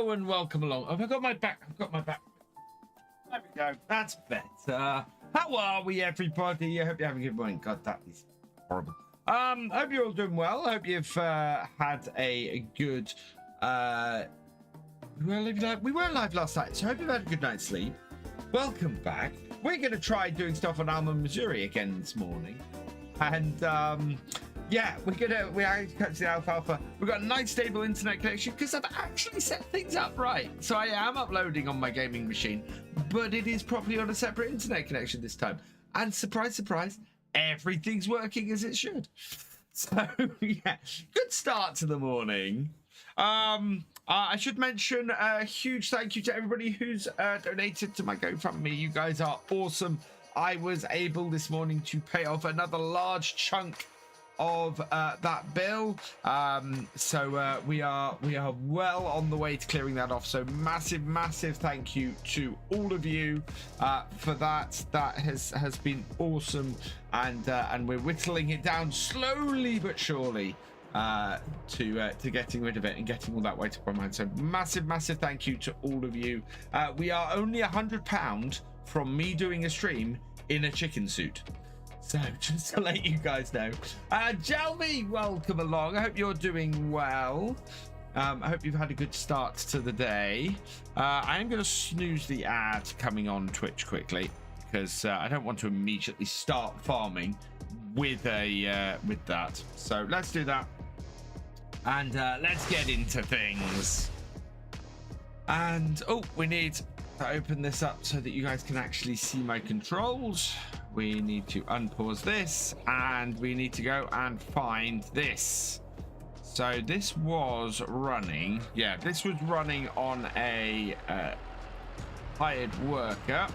Hello and welcome along. Have I got my back? I've got my back. There we go. That's better. How are we, everybody? I hope you're having a good morning. God, that is horrible. Hope you're all doing well. I hope you've had a good we were live last night, so I hope you've had a good night's sleep. Welcome back. We're gonna try doing stuff on Alma, Missouri again this morning. And yeah, we are catching Alfafa. We've got a nice stable internet connection because I've actually set things up right. So I am uploading on my gaming machine, but it is properly on a separate internet connection this time. And surprise, surprise, everything's working as it should. So yeah, good start to the morning. I should mention a huge thank you to everybody who's donated to my GoFundMe. You guys are awesome. I was able this morning to pay off another large chunk of that bill, so we are well on the way to clearing that off. So massive thank you to all of you for that. That has been awesome, and we're whittling it down slowly but surely to getting rid of it and getting all that weight up on mine. So massive thank you to all of you. We are only £100 from me doing a stream in a chicken suit. So just to let you guys know, Jelmy, welcome along. I hope you're doing well. I hope you've had a good start to the day. I am going to snooze the ad coming on Twitch quickly because I don't want to immediately start farming with that. So let's do that, and let's get into things. And oh, we need to open this up so that you guys can actually see my controls. We need to unpause this, and we need to go and find this. So this was running, yeah, this was running on a hired worker.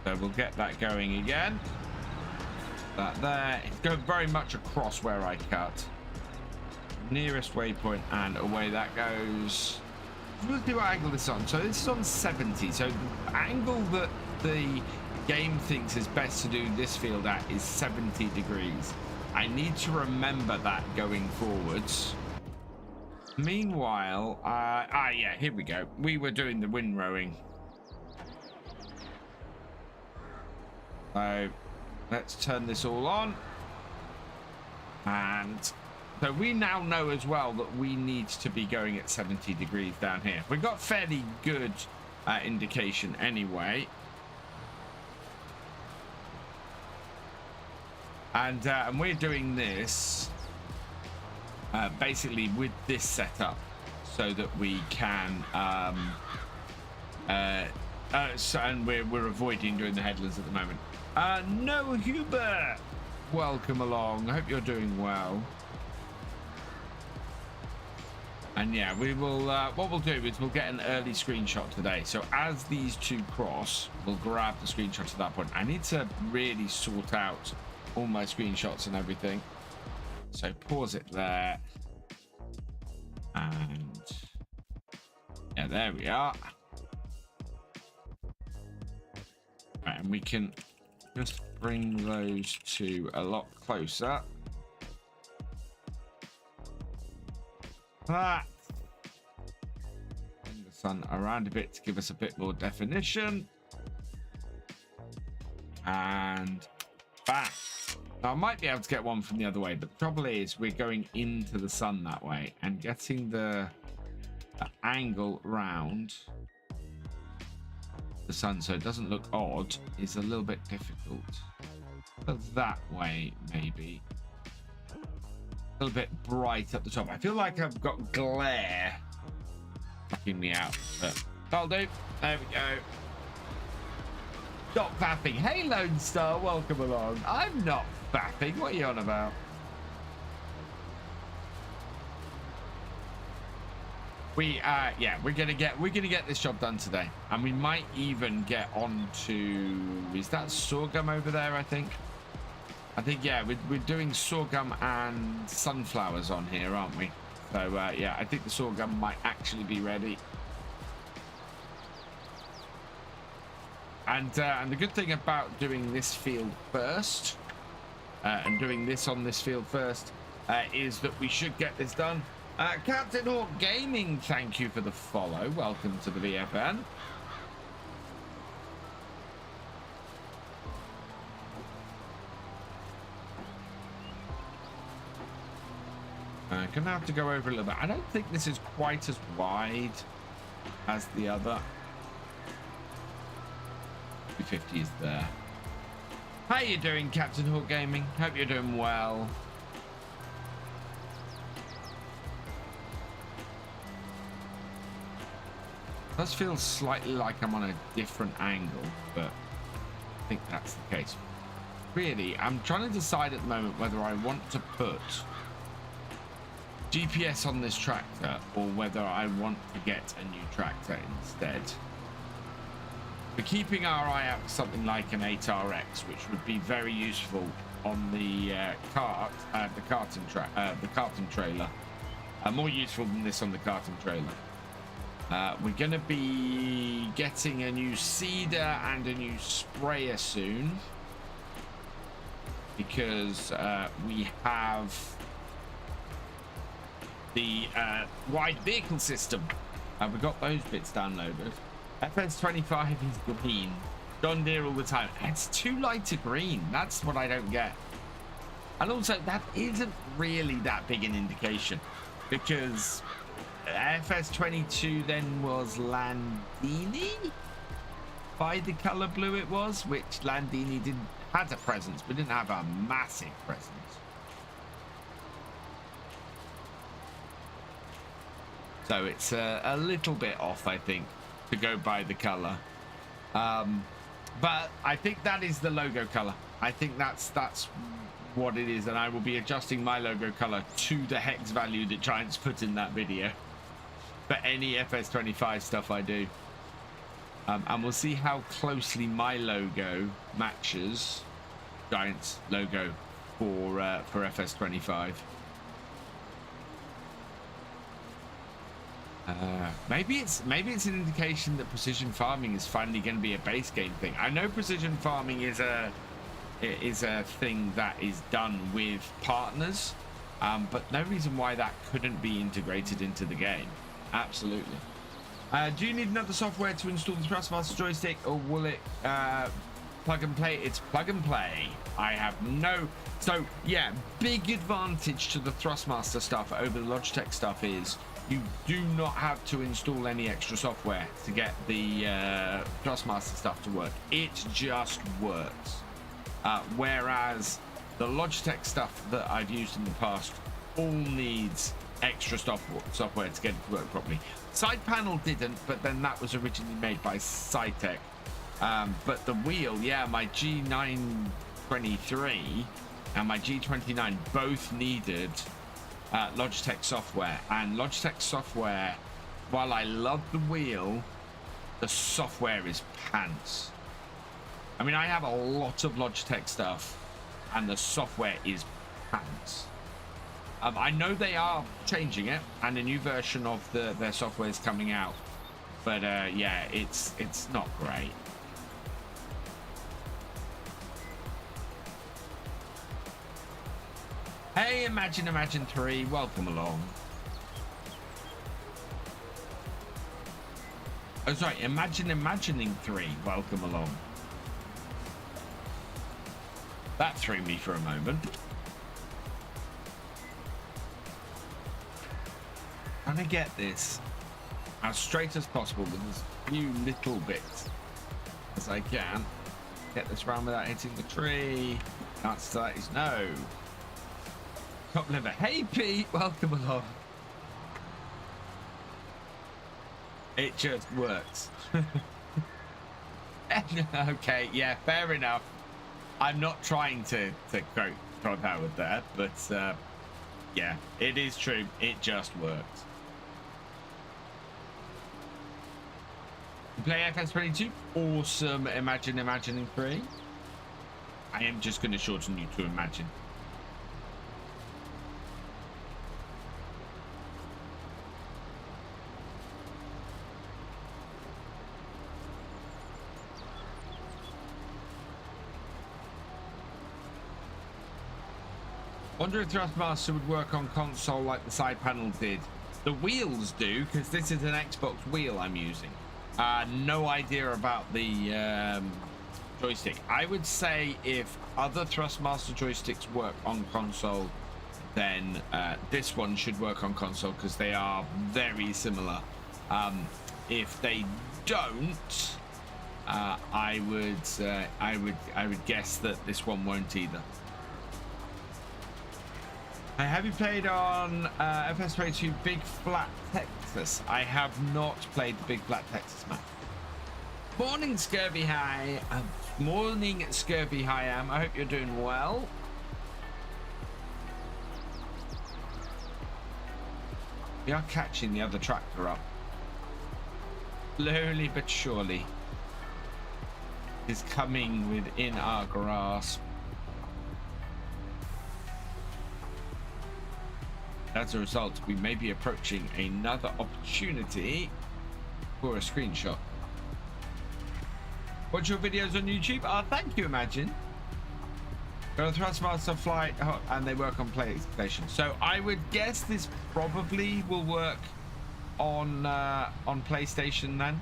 So we'll get that going again. That there, it's going very much across where I cut. Nearest waypoint, and away that goes. We'll do what angle this on. So this is on 70. So the angle that the game thinks is best to do this field at is 70 degrees. I need to remember that going forwards. Meanwhile, yeah, here we go. We were doing the windrowing. So let's turn this all on. And so we now know as well that we need to be going at 70 degrees down here. We've got fairly good indication anyway. And we're doing this basically with this setup so that we can so, and we're avoiding doing the headlands at the moment. No Huber, welcome along. I hope you're doing well. And yeah, we will what we'll do is we'll get an early screenshot today. So as these two cross, we'll grab the screenshot at that point. I need to really sort out all my screenshots and everything. So pause it there. And yeah, there we are. Right, and we can just bring those two a lot closer. That. Bring the sun around a bit to give us a bit more definition. And back. Now I might be able to get one from the other way, but the trouble is we're going into the sun that way, and getting the angle round the sun so it doesn't look odd is a little bit difficult. So that way, maybe. A little bit bright at the top. I feel like I've got glare fucking me out, but that'll do. There we go. Stop fapping. Hey, Lone Star, welcome along. I'm not fapping. What are you on about? Yeah, we're gonna get this job done today, and we might even get on to, is that sorghum over there? I think yeah, we're doing sorghum and sunflowers on here, aren't we? So yeah, I think the sorghum might actually be ready. And the good thing about doing this field first and doing this on this field first is that we should get this done Captain Hawk Gaming, thank you for the follow. Welcome to the VFN. Gonna have to go over a little bit. I don't think this is quite as wide as the other. 250 is there. How you doing, Captain Hawk Gaming? Hope you're doing well. Does feel slightly like I'm on a different angle, but I think that's the case. Really, I'm trying to decide at the moment whether I want to put GPS on this tractor or whether I want to get a new tractor instead. We're keeping our eye out for something like an 8RX, which would be very useful on the carton trailer. More useful than this on the carton trailer. We're going to be getting a new seeder and a new sprayer soon because we have the wide vehicle system. We got those bits downloaded. FS22 is green. John Deere all the time. It's too light a green. That's what I don't get. And also, that isn't really that big an indication because FS22 then was Landini by the color blue it was, which Landini had a presence but didn't have a massive presence. So it's a little bit off, I think, to go by the color. But I think that is the logo color. I think that's what it is, and I will be adjusting my logo color to the hex value that Giants put in that video for any FS25 stuff I do. And we'll see how closely my logo matches Giants logo for FS25. Maybe it's an indication that precision farming is finally going to be a base game thing. I know precision farming is a thing that is done with partners, but no reason why that couldn't be integrated into the game. Absolutely. Do you need another software to install the Thrustmaster joystick, or will it plug and play? It's plug and play. I have no... So yeah, big advantage to the Thrustmaster stuff over the Logitech stuff is you do not have to install any extra software to get the Thrustmaster stuff to work. It just works. Whereas the Logitech stuff that I've used in the past all needs extra software to get it to work properly. Side panel didn't, but then that was originally made by Cytec. But the wheel, yeah, my G923 and my G29 both needed Logitech software, and Logitech software, while I love the wheel, the software is pants. I mean, I have a lot of Logitech stuff and the software is pants. I know they are changing it and a new version of their software is coming out, but yeah, it's not great. Hey, Imagine 3, welcome along. Oh, sorry, Imagining 3, welcome along. That threw me for a moment. Trying to get this as straight as possible with as few little bits as I can. Get this round without hitting the tree. The answer to that is no. Top liver. Hey Pete, welcome along. It just works. Okay, yeah, fair enough. I'm not trying to quote Todd Howard there, but yeah, it is true. It just works. You play FS22? Awesome. Imagining 3. I am just going to shorten you to Imagine. Wonder if Thrustmaster would work on console like the side panel did. The wheels do, because this is an Xbox wheel I'm using. No idea about the joystick. I would say if other Thrustmaster joysticks work on console, then this one should work on console because they are very similar. If they don't, I would guess that this one won't either. Have you played on FS22 Big Flat Texas? I have not played the Big Flat Texas map. Morning, Scurvy High. Morning, Scurvy High. I hope you're doing well. We are catching the other tractor up. Slowly but surely. Is coming within our grasp. As a result, we may be approaching another opportunity for a screenshot. Watch your videos on YouTube. Thank you, Madgin. Go to Thrustmaster Flight, and they work on PlayStation. So I would guess this probably will work on PlayStation then.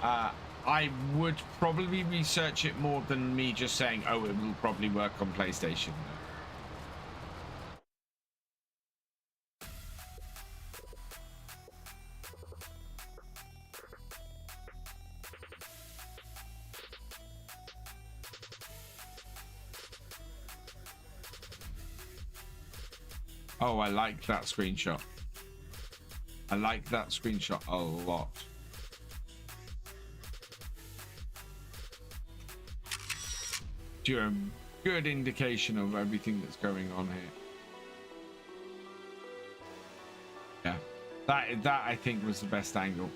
I would probably research it more than me just saying, oh, it will probably work on PlayStation. Oh, I like that screenshot. I like that screenshot a lot. You're a good indication of everything that's going on here. Yeah, that I think was the best angle.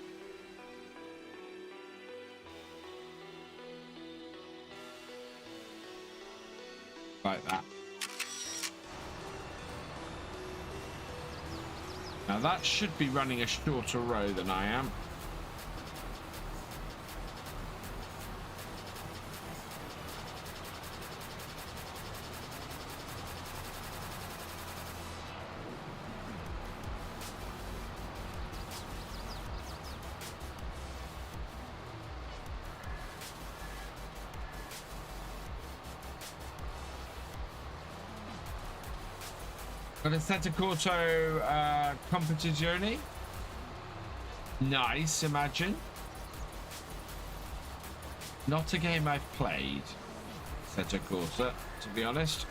Like that. Now that should be running a shorter row than I am. Got a Theta Corto competizione. Nice, imagine. Not a game I've played, Theta Corto, to be honest.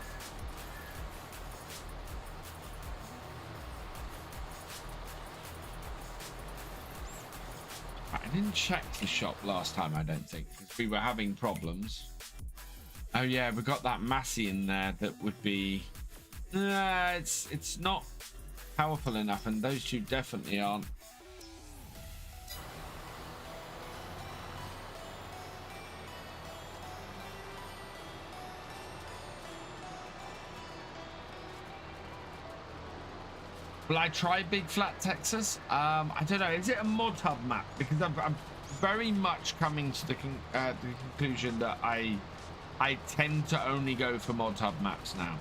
I didn't check the shop last time, I don't think, because we were having problems. Oh yeah, we got that Massey in there that would be... it's not powerful enough, and those two definitely aren't. Will I try Big Flat Texas? I don't know. Is it a mod hub map? Because I'm very much coming to the conclusion that I tend to only go for mod hub maps now.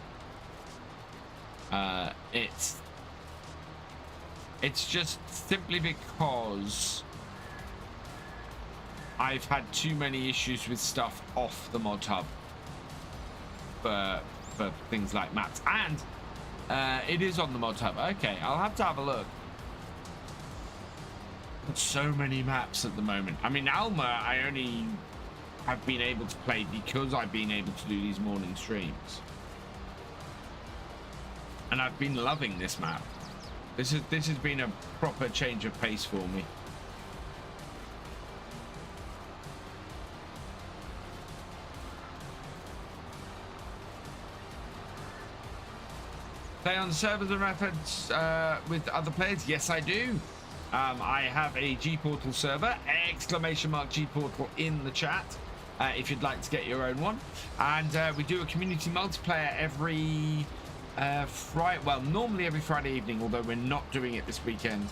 It's just simply because I've had too many issues with stuff off the mod hub for things like maps, and it is on the mod hub. Okay, I'll have to have a look. But so many maps at the moment. I mean, Alma I only have been able to play because I've been able to do these morning streams. And I've been loving this map. This has been a proper change of pace for me. Play on servers and methods with other players? Yes, I do. I have a G-Portal server, !G-Portal in the chat, if you'd like to get your own one. And we do a community multiplayer every Friday, well, normally every Friday evening, although we're not doing it this weekend.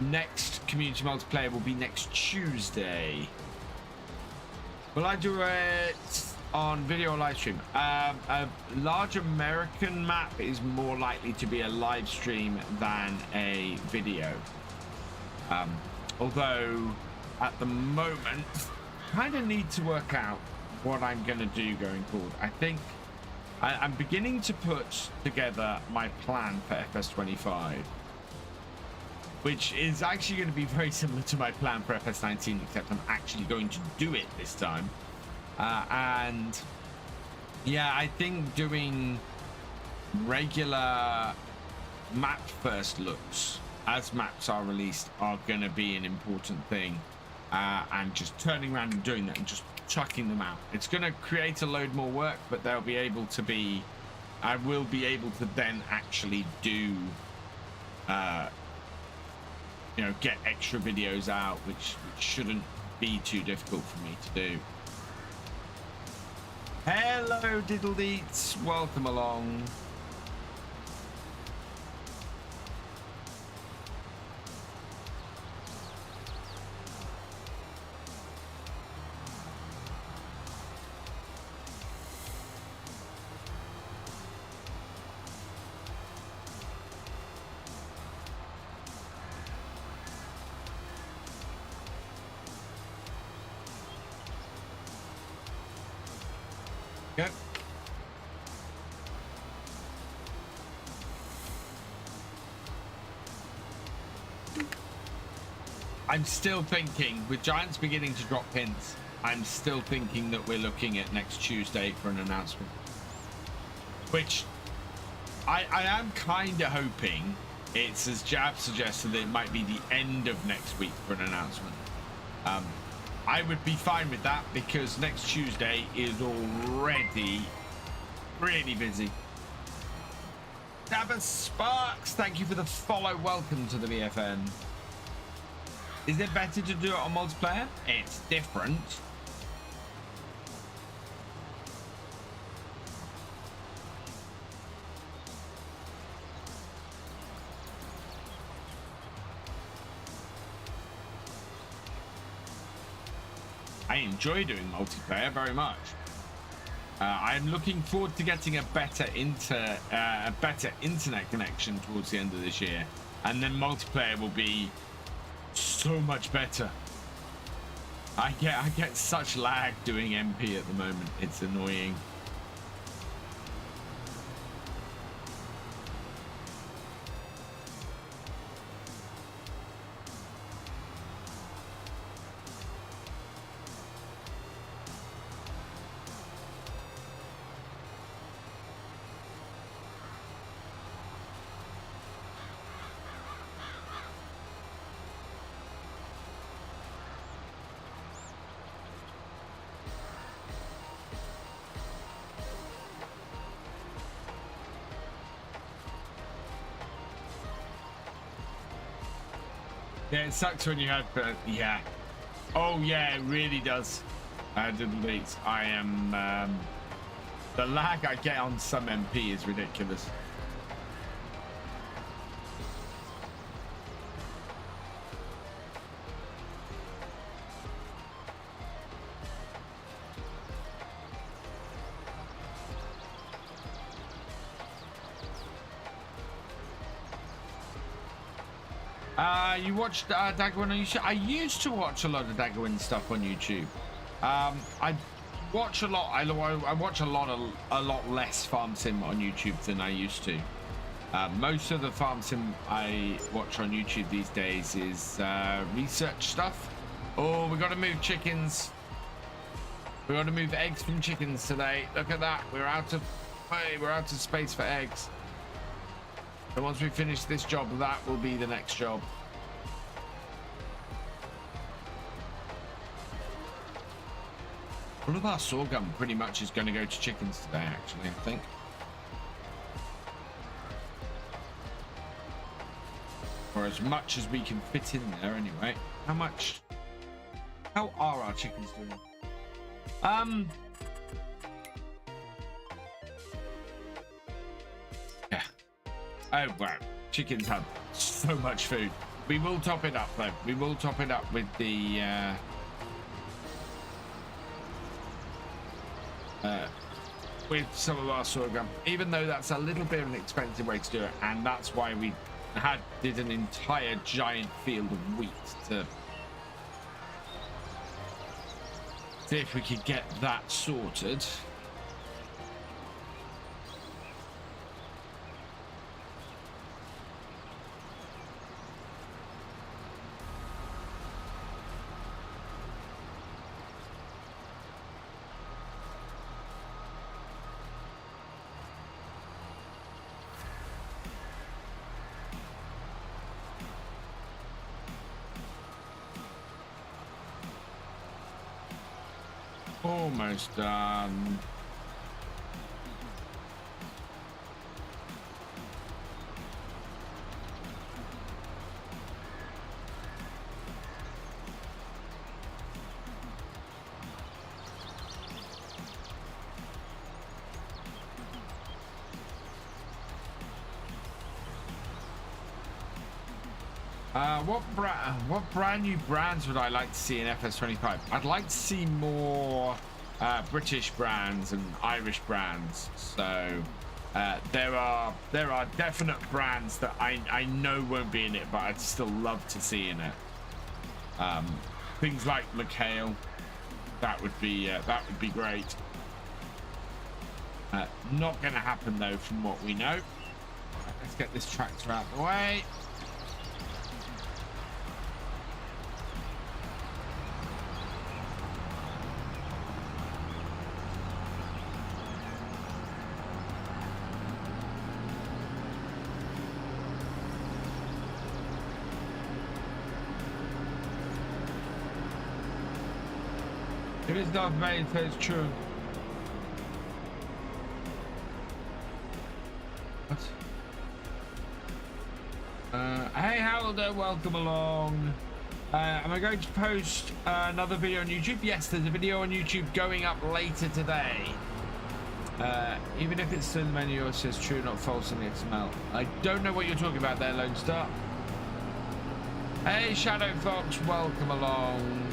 Next community multiplayer will be next Tuesday. Will I do it on video or live stream? A large American map is more likely to be a live stream than a video. Although at the moment, kind of need to work out what I'm going to do going forward. I think I'm beginning to put together my plan for FS25, which is actually going to be very similar to my plan for FS19, except I'm actually going to do it this time. And yeah, I think doing regular map first looks as maps are released are going to be an important thing, and just turning around and doing that and just chucking them out. It's going to create a load more work, but they'll be able to be, I will be able to then actually do, you know, get extra videos out, which shouldn't be too difficult for me to do. Hello, Diddle Deets, welcome along. Yep. I'm still thinking, with Giants beginning to drop hints, I'm still thinking that we're looking at next Tuesday for an announcement. Which I am kind of hoping it's, as Jab suggested, that it might be the end of next week for an announcement. I would be fine with that because next Tuesday is already really busy. Dabba Sparks, thank you for the follow. Welcome to the BFN. Is it better to do it on multiplayer? It's different. I enjoy doing multiplayer very much. I'm looking forward to getting a better internet connection towards the end of this year, and then multiplayer will be so much better. I get such lag doing MP at the moment. It's annoying. Yeah, it sucks when you have, yeah. Oh yeah, it really does. Diddle Eats. I am, the lag I get on some MP is ridiculous. You watched Daggerwin on YouTube? I used to watch a lot of Daggerwin stuff on YouTube. I watch a lot. I watch a lot less farm sim on YouTube than I used to. Most of the farm sim I watch on YouTube these days is research stuff. Oh, we got to move chickens. We got to move eggs from chickens today. Look at that. We're out of space for eggs. So once we finish this job, that will be the next job. All of our sorghum pretty much is going to go to chickens today, actually, I think. Or as much as we can fit in there, anyway. How are our chickens doing? Yeah. Oh, wow. Chickens have so much food. We will top it up, though. We will top it up with the... with some of our sorghum, even though that's a little bit of an expensive way to do it, and that's why we did an entire giant field of wheat to see if we could get that sorted. Almost done. What brand new brands would I like to see in FS25? I'd like to see more British brands and Irish brands. So there are definite brands that I know won't be in it, but I'd still love to see in it. Things like McHale, that would be great. Not going to happen though, from what we know. Let's get this tractor out of the way. If it's not made, so it's true. What? Hey Howler, welcome along. Am I going to post another video on YouTube? Yes, there's a video on YouTube going up later today. Even if it's still in the menu, it says true, not false in the XML. I don't know what you're talking about there, Lone Star. Hey Shadow Fox, welcome along.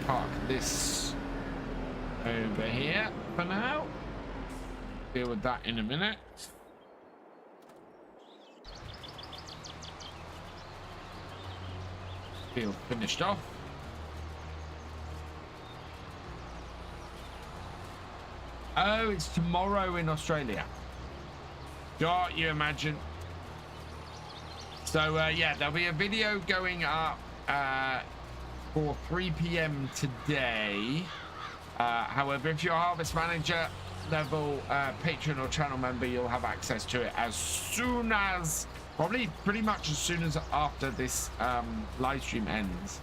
Park this over here for now. Deal with that in a minute. Field finished off. Oh, it's tomorrow in Australia. Can't you imagine? So yeah, there'll be a video going up for 3 p.m. today. However, if you're a Harvest Manager level patron or channel member, you'll have access to it as soon as, probably pretty much as soon as after this live stream ends,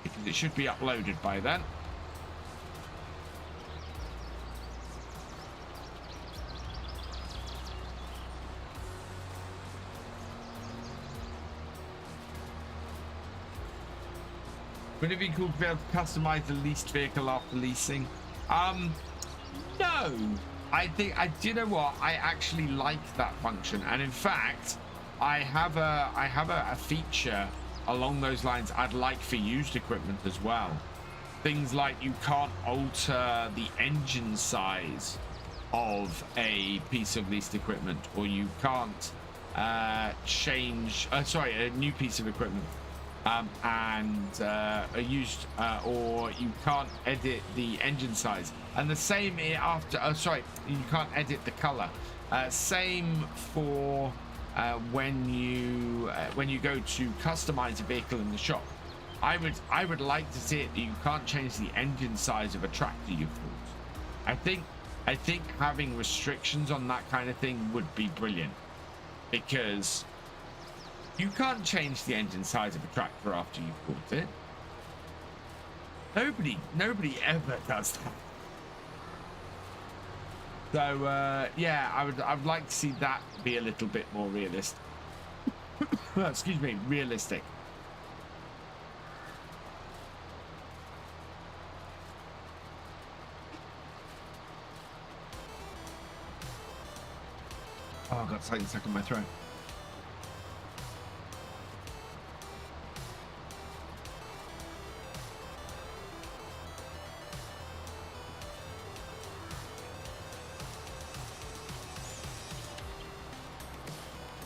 because it should be uploaded by then. Would it be cool to be able to customize the leased vehicle after leasing? No. Do you know what? I actually like that function, and in fact, I have a feature along those lines I'd like for used equipment as well. Things like you can't alter the engine size of a piece of leased equipment, or you can't change. A new piece of equipment. And a used or you can't edit the engine size, and the same after you can't edit the color. Same for when you go to customize a vehicle in the shop. I would like to see it that you can't change the engine size of a tractor you've bought. I think having restrictions on that kind of thing would be brilliant, because you can't change the engine size of a tractor after you've bought it. Nobody ever does that. So yeah, I would like to see that be a little bit more realistic. Excuse me, realistic. Oh, I got something stuck in my throat.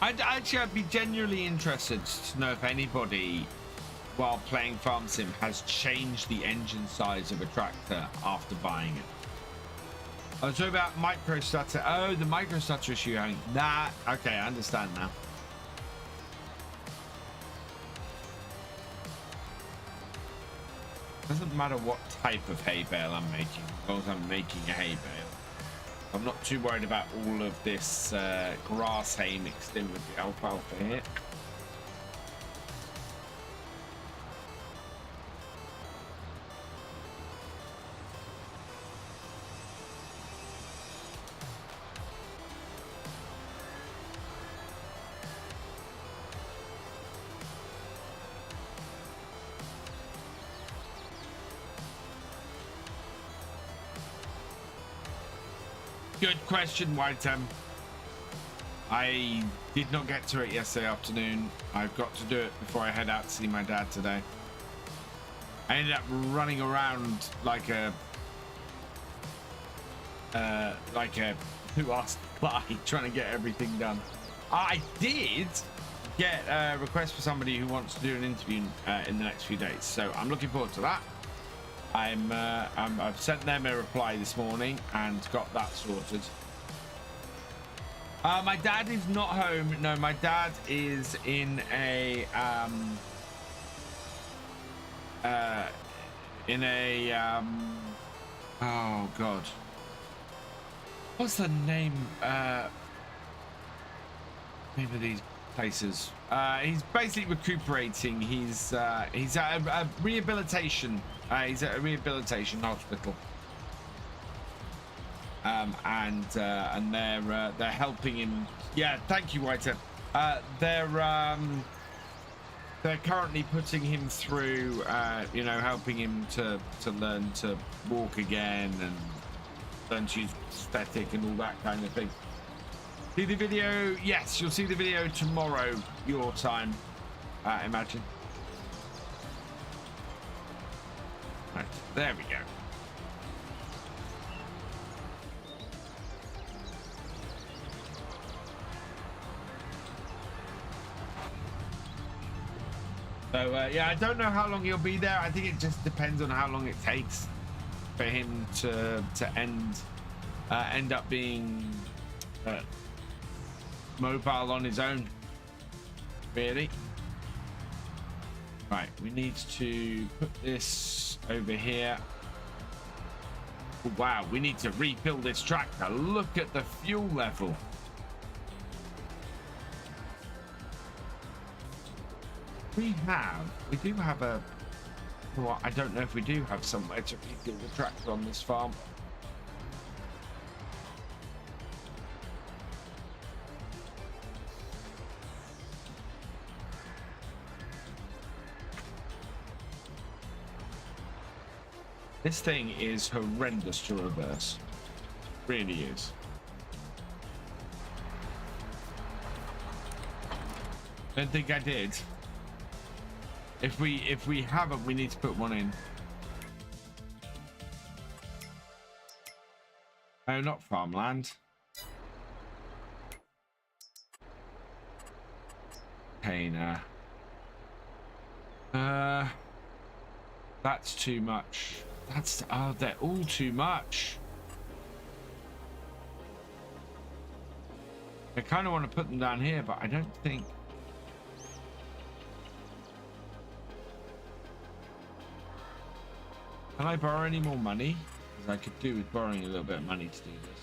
I'd be genuinely interested to know if anybody, while playing Farm Sim, has changed the engine size of a tractor after buying it. I was talking about micro stutter. Oh, the micro stutter issue you're having. That, okay, I understand now. Doesn't matter what type of hay bale I'm making, as long as I'm making a hay bale. I'm not too worried about all of this grass hay mixed in with the alfalfa here. Good question, Whitem. I did not get to it yesterday afternoon. I've got to do it before I head out to see my dad today. I ended up running around like a who asked fly, trying to get everything done. I did get a request for somebody who wants to do an interview in the next few days, so I'm looking forward to that. I've sent them a reply this morning and got that sorted. My dad is not home. No, my dad is in a oh god, what's the name of these places? He's basically recuperating. He's at a rehabilitation. He's at a rehabilitation hospital, and they're helping him. Yeah, thank you, Whiter. They're currently putting him through, you know, helping him to learn to walk again and learn to use prosthetic and all that kind of thing. See the video? Yes, you'll see the video tomorrow, your time, imagine. Right, there we go. So yeah, I don't know how long he'll be there. I think it just depends on how long it takes for him to end up being mobile on his own, really. Right, we need to put this over here. Oh, wow, we need to refill this tractor. Look at the fuel level. We do have a, well, I don't know if we do have somewhere to refill the tractor on this farm. This thing is horrendous to reverse. Really is. Don't think I did. If we haven't, we need to put one in. Oh, not farmland. Container. That's too much. That's, oh, they're all too much. I kind of want to put them down here, but I don't think. Can I borrow any more money? Because I could do with borrowing a little bit of money to do this.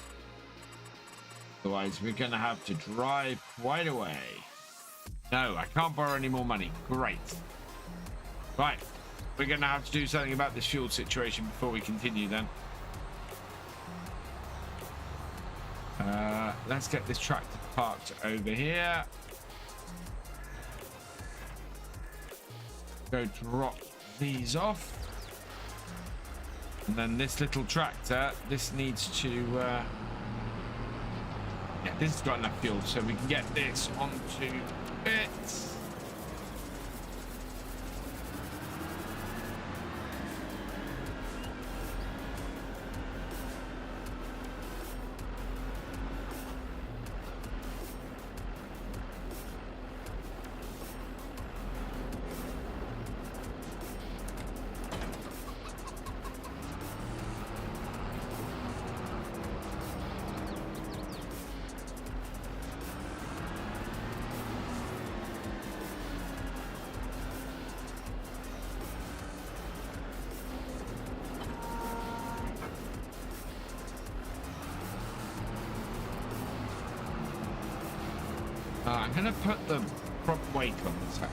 Otherwise, we're going to have to drive quite a way. No, I can't borrow any more money. Great. Right. We're going to have to do something about this fuel situation before we continue then. Let's get this tractor parked over here. Go drop these off. And then this little tractor, this needs to... yeah, this has got enough fuel, so we can get this onto it. I'm gonna put the prop weight on this hand,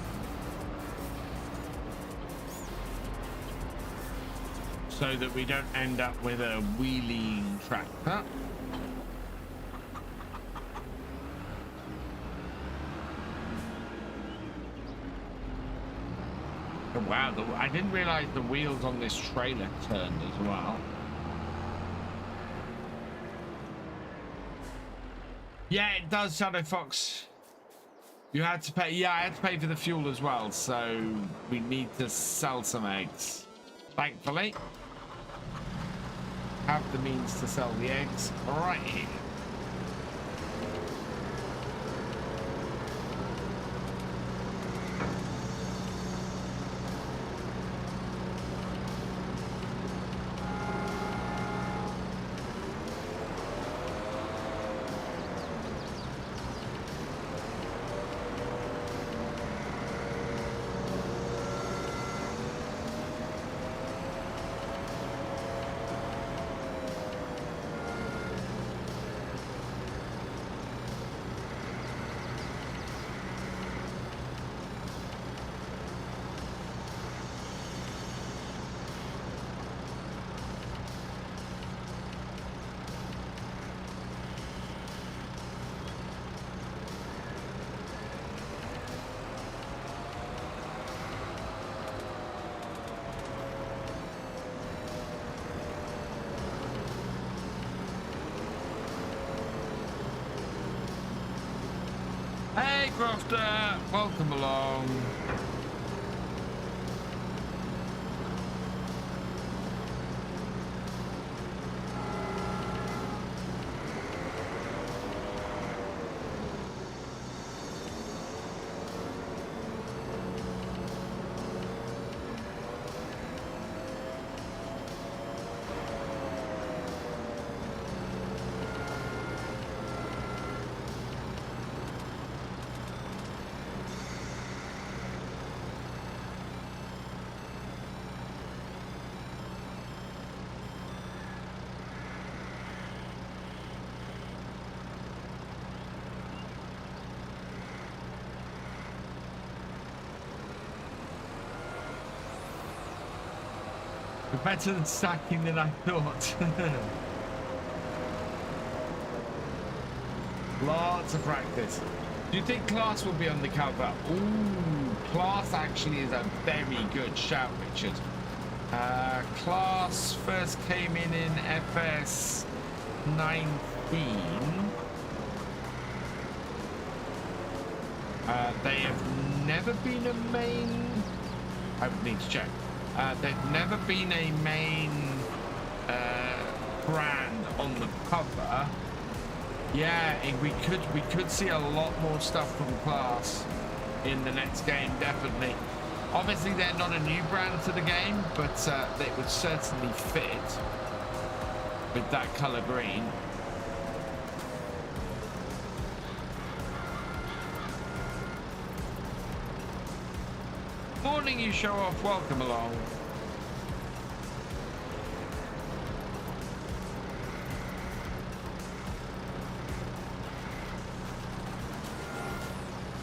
so that we don't end up with a wheeling tractor. Oh, wow, I didn't realize the wheels on this trailer turned as well. Yeah, it does, Shadow Fox. You had to pay. Yeah, I had to pay for the fuel as well, so we need to sell some eggs. Thankfully, have the means to sell the eggs right here. Hey, Crofter, welcome along. Better than stacking than I thought. Lots of practice. Do you think Class will be on the cover? Ooh, Class actually is a very good shout, Richard. Class first came in FS19. They have never been a main. I would need to check. They've never been a main brand on the cover. Yeah, we could see a lot more stuff from Class in the next game, definitely. Obviously, they're not a new brand to the game, but they would certainly fit with that color green. Morning, you show off. Welcome along.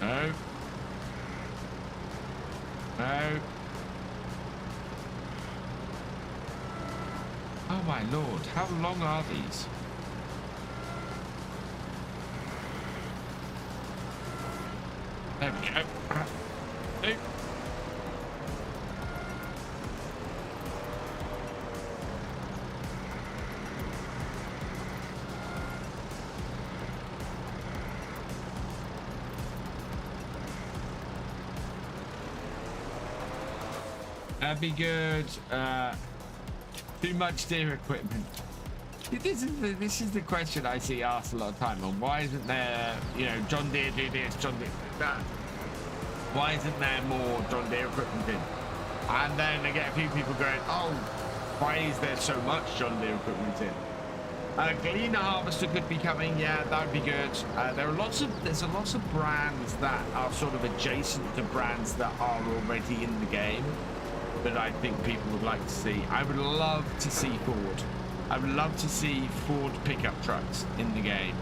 No. No. Oh my lord, how long are these? There we go. No. That'd be good. Too much deer equipment. This is the question I see asked a lot of time. On why isn't there, you know, John Deere do this, John Deere do that? Why isn't there more John Deere equipment in? And then I get a few people going, oh, why is there so much John Deere equipment in? Gleaner harvester could be coming. Yeah, that would be good. There's a lots of brands that are sort of adjacent to brands that are already in the game that I think people would like to see. I would love to see Ford. I would love to see Ford pickup trucks in the game.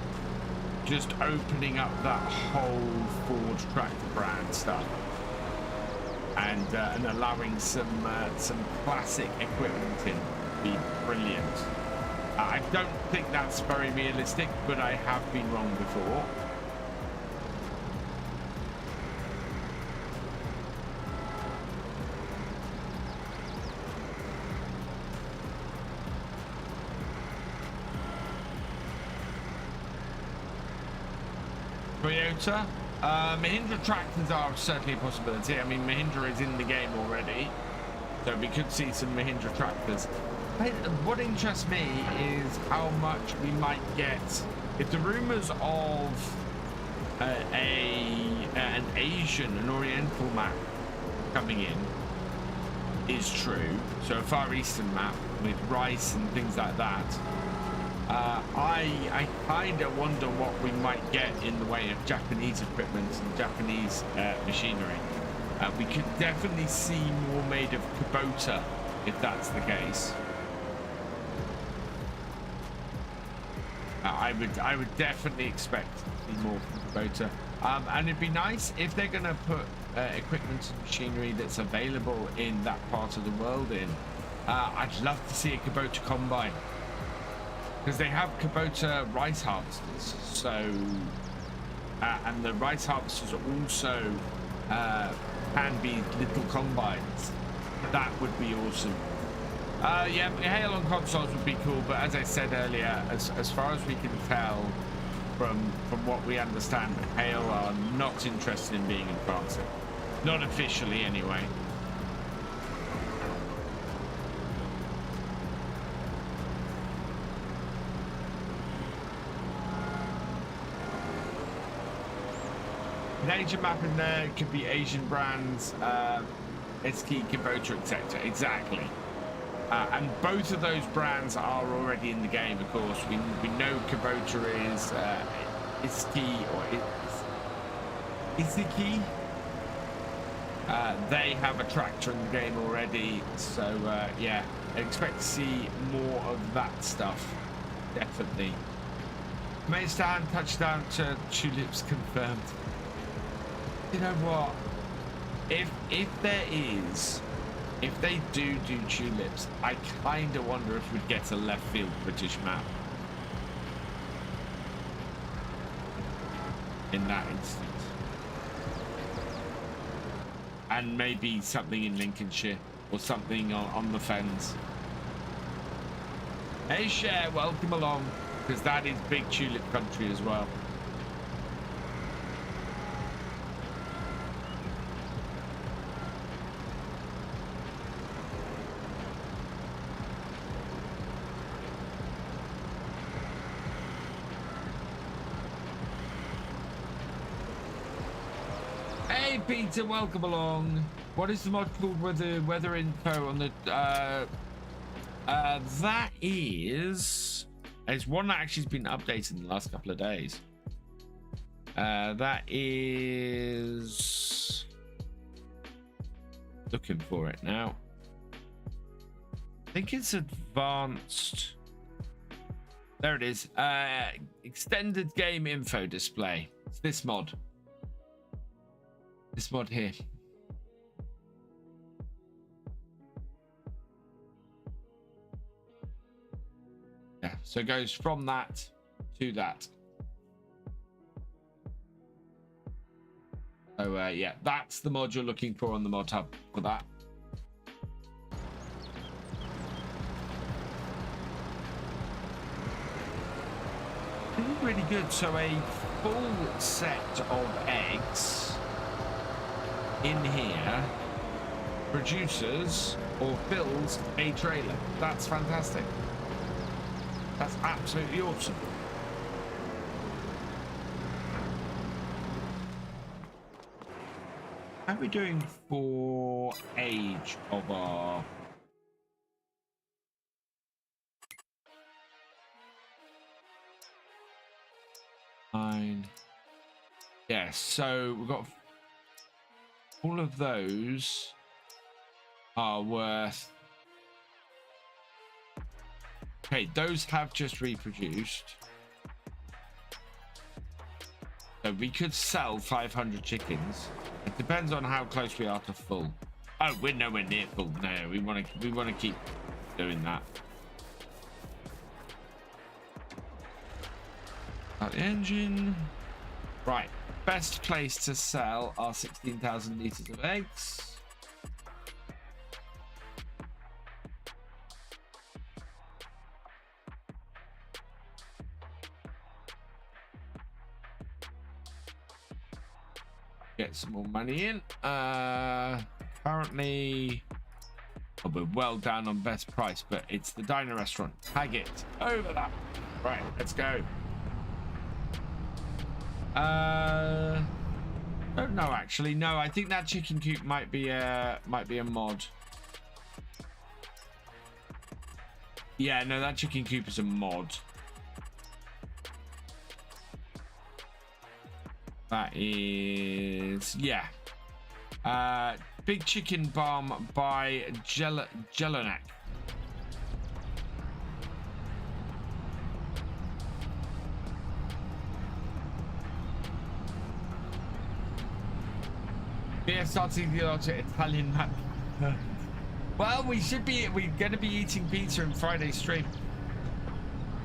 just opening up that whole Ford tractor brand stuff and allowing some classic equipment in would be brilliant. I don't think that's very realistic, but I have been wrong before. Toyota, Mahindra tractors are certainly a possibility. I mean, Mahindra is in the game already, so we could see some Mahindra tractors. What interests me is how much we might get if the rumors of an Asian, an Oriental map coming in is true. So a Far Eastern map with rice and things like that. I kind of wonder what we might get in the way of Japanese equipment and Japanese machinery. We could definitely see more made of Kubota if that's the case. I would definitely expect to see more from Kubota. And it'd be nice if they're going to put equipment and machinery that's available in that part of the world in. I'd love to see a Kubota combine, because they have Kubota rice harvesters, so and the rice harvesters also can be little combines. That would be awesome. Yeah, hail on consoles would be cool, but as I said earlier, as far as we can tell from what we understand, hail are not interested in being in France, not officially anyway. An Asian map in there could be Asian brands, Eski, Kubota, etc. Exactly. And both of those brands are already in the game, of course. We know Kubota is Iski or Isiki. They have a tractor in the game already, so yeah, I expect to see more of that stuff. Definitely. Main stand touchdown to Tulips confirmed. You know what? If they do Tulips, I kind of wonder if we'd get a left field British map in that instance, and maybe something in Lincolnshire or something on the fens. Hey, Cher, welcome along, because that is big tulip country as well. Peter, welcome along. What is the mod called with the weather info on the that is one that actually has been updated in the last couple of days. That is, looking for it now. I think it's advanced. There it is. Extended game info display. It's this mod. This mod here. Yeah, so it goes from that to that. So yeah, that's the mod you're looking for on the mod hub for that. Really good. So a full set of eggs in here produces or fills a trailer. That's fantastic. That's absolutely awesome. How are we doing for age of our nine? Yes, so we've got all of those are worth. Okay, those have just reproduced. So we could sell 500 chickens. It depends on how close we are to full. Oh, we're nowhere near full. No, we want to keep doing that. Start the engine. Right. Best place to sell are 16,000 liters of eggs. Get some more money in. Currently, we're well down on best price, but it's the diner restaurant. Tag it over that. Right, let's go. Don't know actually. No, I think that chicken coop might be a mod. Yeah, no, that chicken coop is a mod. That is, yeah. Big chicken barn by Jelonak. Yeah, starting the Italian map. Well, we're going to be eating pizza in Friday's stream.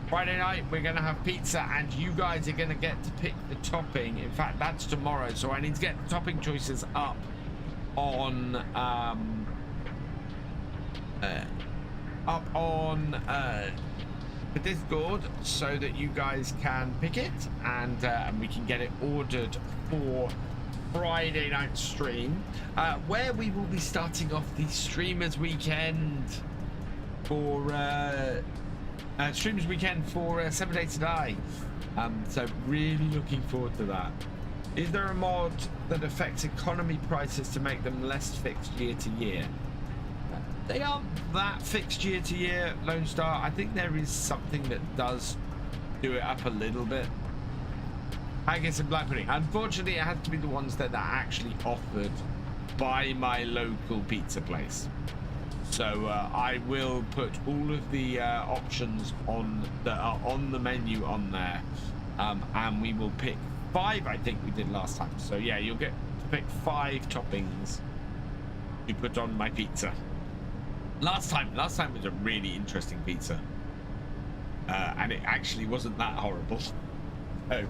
Friday night, we're going to have pizza, and you guys are going to get to pick the topping. In fact, that's tomorrow, so I need to get the topping choices up on the Discord so that you guys can pick it, and we can get it ordered for Friday night stream, where we will be starting off the streamers weekend for 7 Days to Die. So really looking forward to that. Is there a mod that affects economy prices to make them less fixed year to year? They aren't that fixed year to year, Lone Star. I think there is something that does do it up a little bit. Haggis and black pudding. Unfortunately, it has to be the ones that are actually offered by my local pizza place. So I will put all of the options that are on the menu on there, and we will pick 5. I think we did last time. So yeah, you'll get to pick 5 toppings to put on my pizza. Last time was a really interesting pizza, and it actually wasn't that horrible. So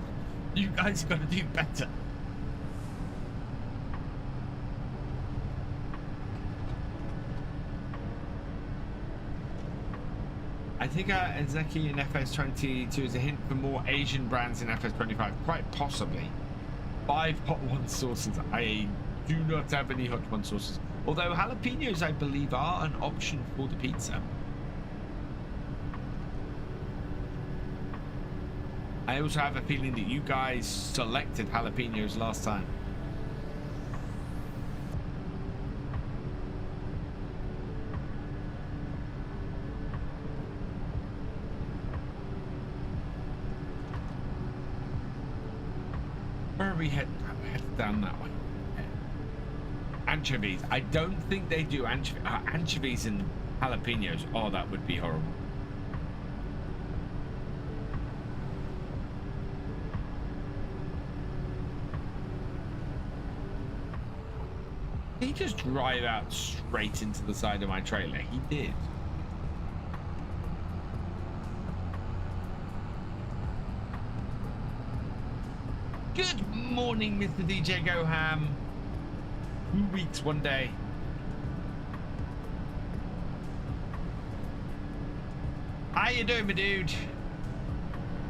you guys got to do better. I think Zeki in FS22 is a hint for more Asian brands in FS25. Quite possibly. 5 hot one sauces. I do not have any hot one sauces. Although jalapenos, I believe, are an option for the pizza. I also have a feeling that you guys selected jalapenos last time. Where are we heading? We're headed down that way. Anchovies. I don't think they do anchovies and jalapenos. Oh, that would be horrible. Did he just drive out straight into the side of my trailer? He did. Good morning, Mr. DjGoHam. 2 weeks, 1 day. How you doing, my dude?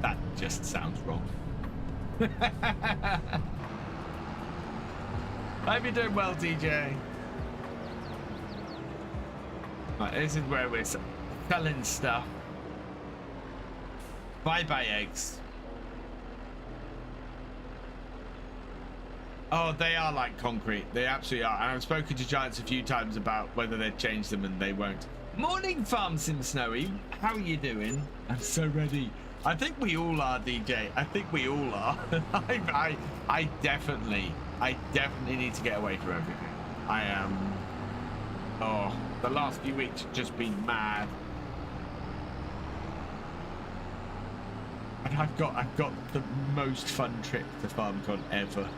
That just sounds wrong. Hope you're doing well, DJ. Right, this is where we're selling stuff. Bye-bye eggs. Oh, they are like concrete. They absolutely are. And I've spoken to Giants a few times about whether they'd change them, and they won't. Morning, Farm Sim Snowy. How are you doing? I'm so ready. I think we all are, DJ. I think we all are. I definitely need to get away from everything. I am. Oh, the last few weeks have just been mad. I I've got the most fun trip to FarmCon ever.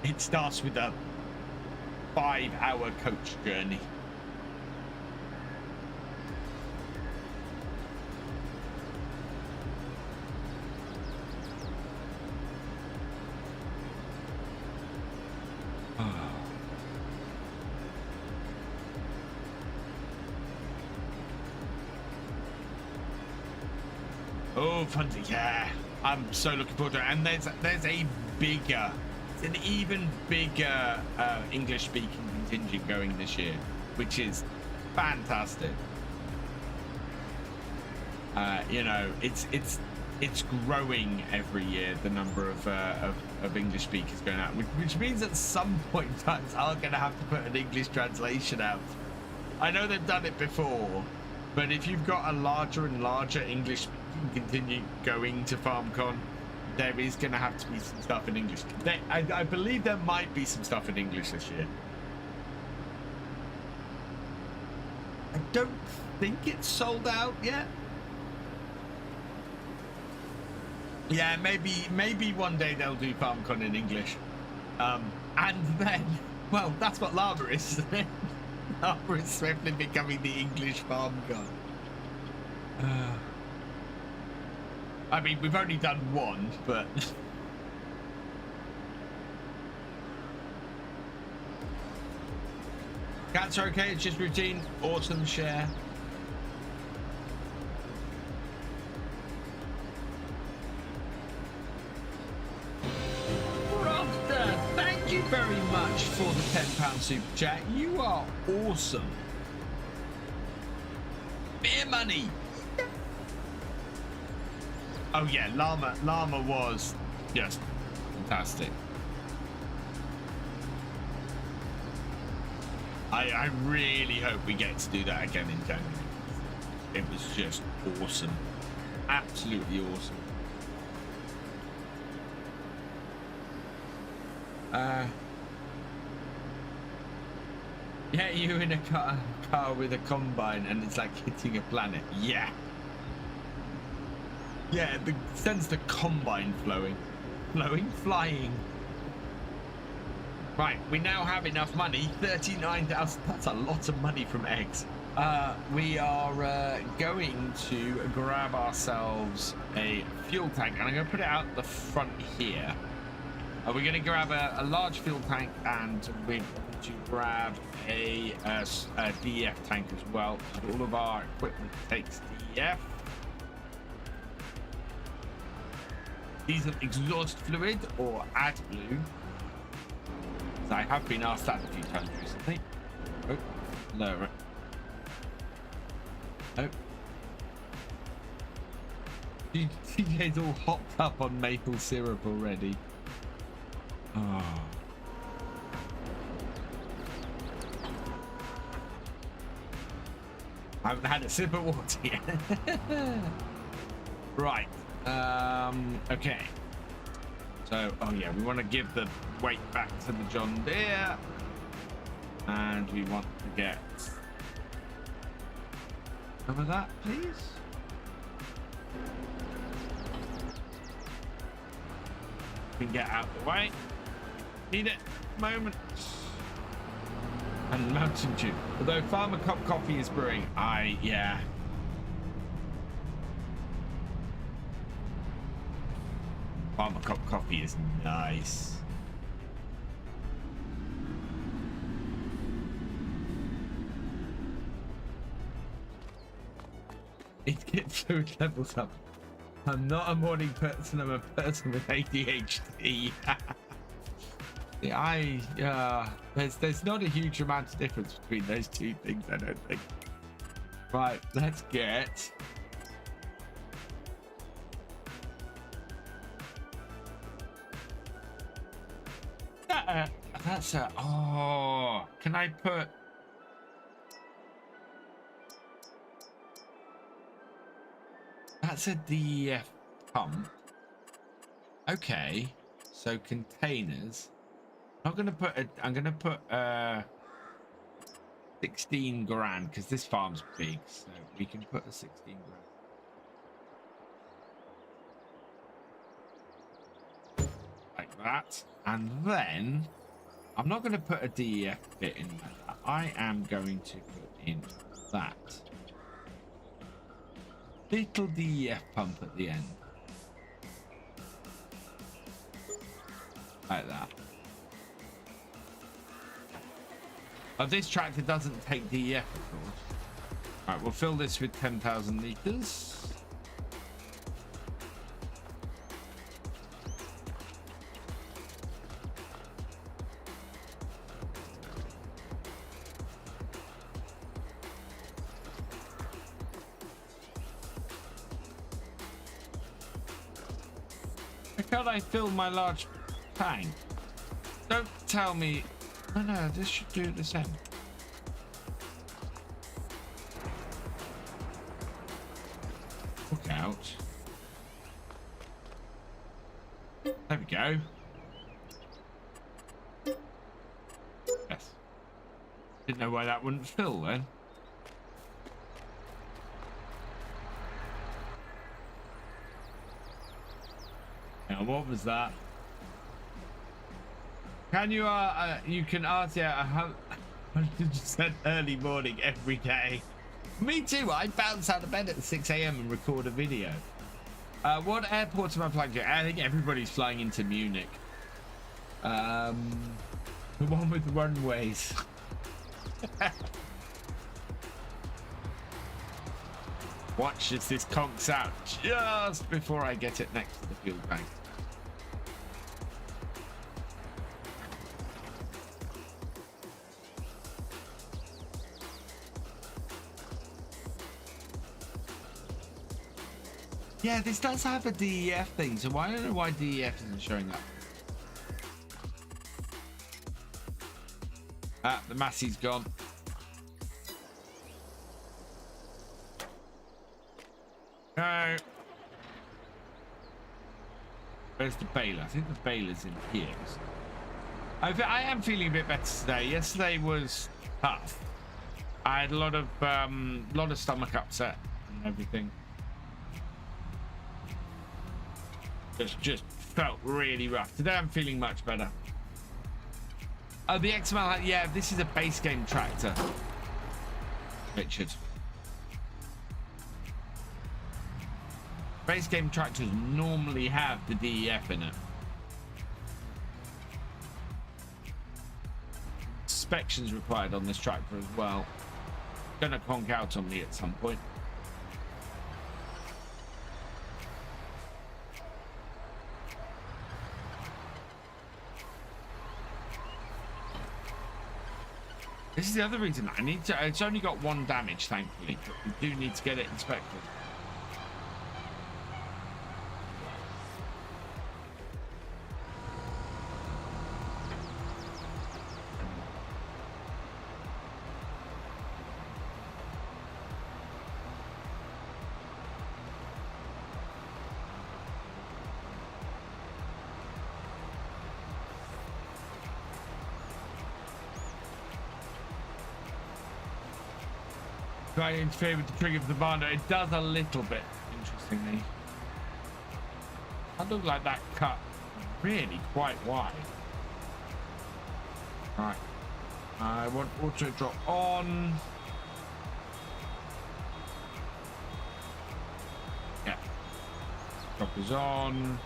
It starts with a 5-hour coach journey. Oh, fun! Yeah, I'm so looking forward to it. And there's an even bigger English-speaking contingent going this year, which is fantastic. You know, it's growing every year, the number of English speakers going out, which means at some point in time I'm going to have to put an English translation out. I know they've done it before, but if you've got a larger and larger English contingent going to FarmCon, there is going to have to be some stuff in English. I believe there might be some stuff in English this year. I don't think it's sold out yet. Yeah, maybe one day they'll do FarmCon in English. And then, well, that's what Llama is, isn't it? Llama is swiftly becoming the English FarmCon. I mean, we've only done one, but... Cats are okay, it's just routine. Awesome share. Rofter, thank you very much for the £10 super chat. You are awesome. Beer money. Oh yeah, Llama was just fantastic. I really hope we get to do that again in January. It was just awesome. Absolutely awesome. Yeah, you in a car with a combine and it's like hitting a planet. Yeah. Yeah, sense the combine flying. Right, we now have enough money, 39,000. That's a lot of money from eggs. We are going to grab ourselves a fuel tank, and I'm going to put it out the front here. We're going to grab a large fuel tank, and we're going to grab a DEF tank as well. All of our equipment takes DEF. Diesel exhaust fluid or AdBlue. So I have been asked that a few times recently. Oh, lower it. Oh. DJ's all hopped up on maple syrup already. Oh. I haven't had a sip of water yet. Right. Okay. So, oh yeah, we want to give the weight back to the John Deere. And we want to get some of that, please. We can get out of the way. Need it. Moment. And Mountain Dew. Although Farmer Cup Coffee is brewing, yeah. Farmer Cup Coffee is nice. It gets fluid levels up. I'm not a morning person, I'm a person with ADHD. Yeah, there's not a huge amount of difference between those two things, I don't think. Right, let's get... That's a... Oh, can I put... That's a DEF pump. Okay, so containers. I'm gonna put 16 grand because this farm's big, so we can put a 16 grand. like that. And then I'm not going to put a DEF bit in there. I am going to put in that little DEF pump at the end. Like that. But this tractor doesn't take DEF, of course. Alright, we'll fill this with 10,000 litres. How can I fill my large tank? Don't tell me. Oh no, this should do the same. Look out. There we go. Yes. Didn't know why that wouldn't fill then. Now, what was that? Can you you can ask, yeah, 100% early morning every day. Me too. I bounce out of bed at 6 AM and record a video. What airports am I flying to? I think everybody's flying into Munich. The one with runways. Watch as this conks out just before I get it next to the fuel tank. Yeah, this does have a DEF thing, so I don't know why DEF isn't showing up. Ah, the Massey's gone. No. Where's the baler? I think the baler's in here. I am feeling a bit better today. Yesterday was tough. I had a lot of stomach upset and everything. Just felt really rough. Today I'm feeling much better. Oh, the XML, yeah, this is a base game tractor, Richard. Base game tractors normally have the DEF in it. Inspections required on this tractor as well. Gonna conk out on me at some point. This is the other reason I need to. It's only got one damage, thankfully, but we do need to get it inspected. Try to interfere with the trigger of the binder. It does a little bit, interestingly. That looked like that cut really quite wide. Right. I want auto drop on. Yeah. Drop is on.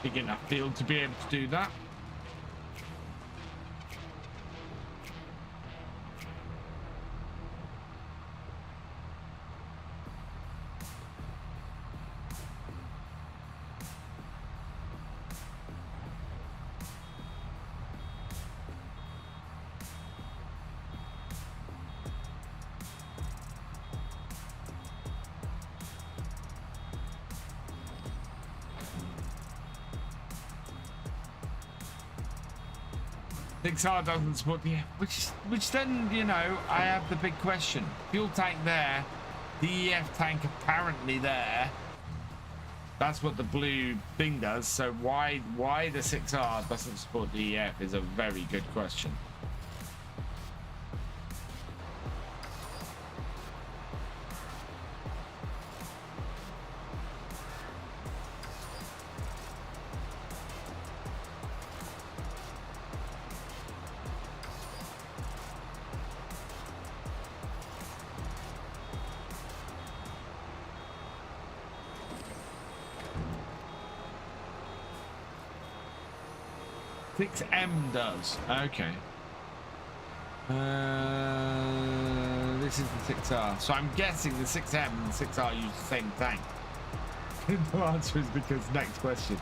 Big enough field to be able to do that. XR doesn't support the which then, you know, I have the big question. Fuel tank there, DEF tank apparently there, That's what the blue thing does. So why the 6R doesn't support the EF is a very good question. M does. Okay. This is the 6R. So I'm guessing the 6M and the 6R use the same tank. The answer is because next question.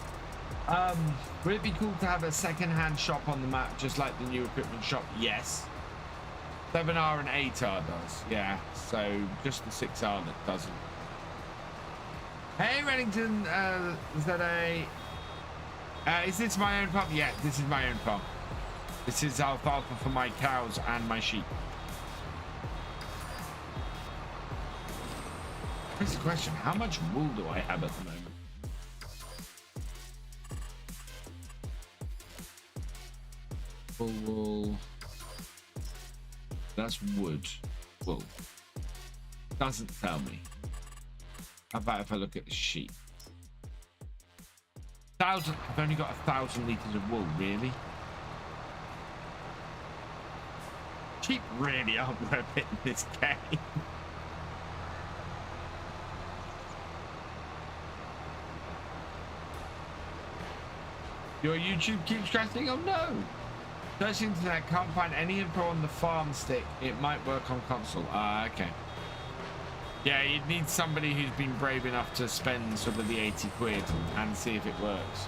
Would it be cool to have a second-hand shop on the map just like the new equipment shop? Yes. 7R and 8R does. Yeah. So just the 6R that doesn't. Hey, Reddington. Is that a... is this my own farm? Yeah, this is my own farm. This is alfalfa for my cows and my sheep. Here's the question. How much wool do I have at the moment? Full wool. That's wood. Wool. Doesn't tell me. How about if I look at the sheep? I've only got 1,000 liters of wool, really? Sheep really aren't worth it in this game. Your YouTube keeps crashing? Oh no! Search internet, can't find any info on the farm stick. It might work on console. Ah, okay. Yeah, you'd need somebody who's been brave enough to spend sort of the 80 quid and see if it works.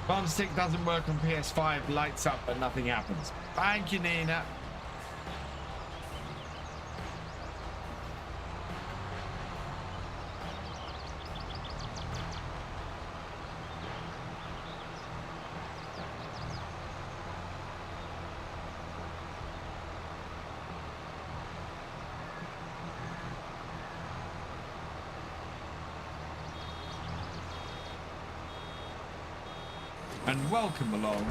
Farm stick doesn't work on PS5, lights up but nothing happens. Thank you, Nina. And welcome along.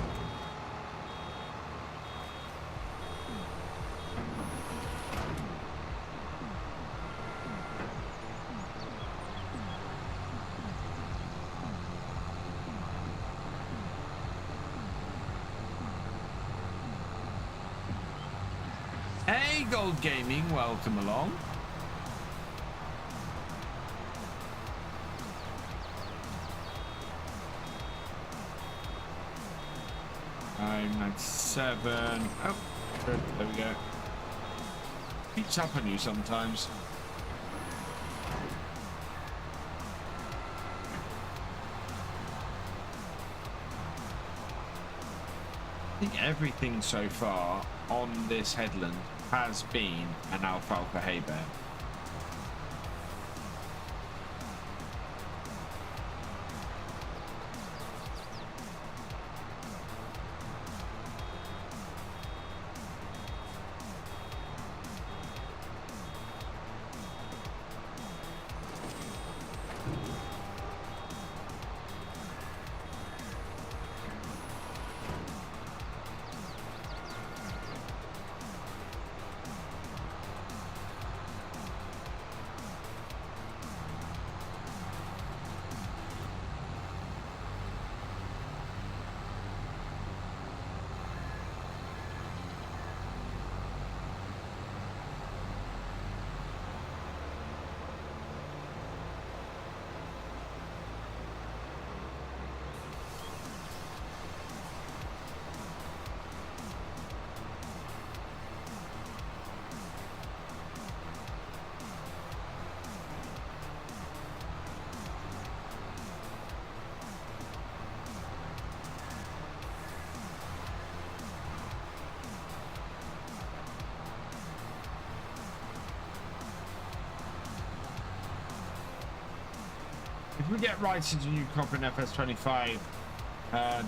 Hey, Gold Gaming, welcome along. I'm 97. Oh, good. There we go. Beats up on you sometimes. I think everything so far on this headland has been an alfalfa hay bale. if we get rice as a new crop in FS25,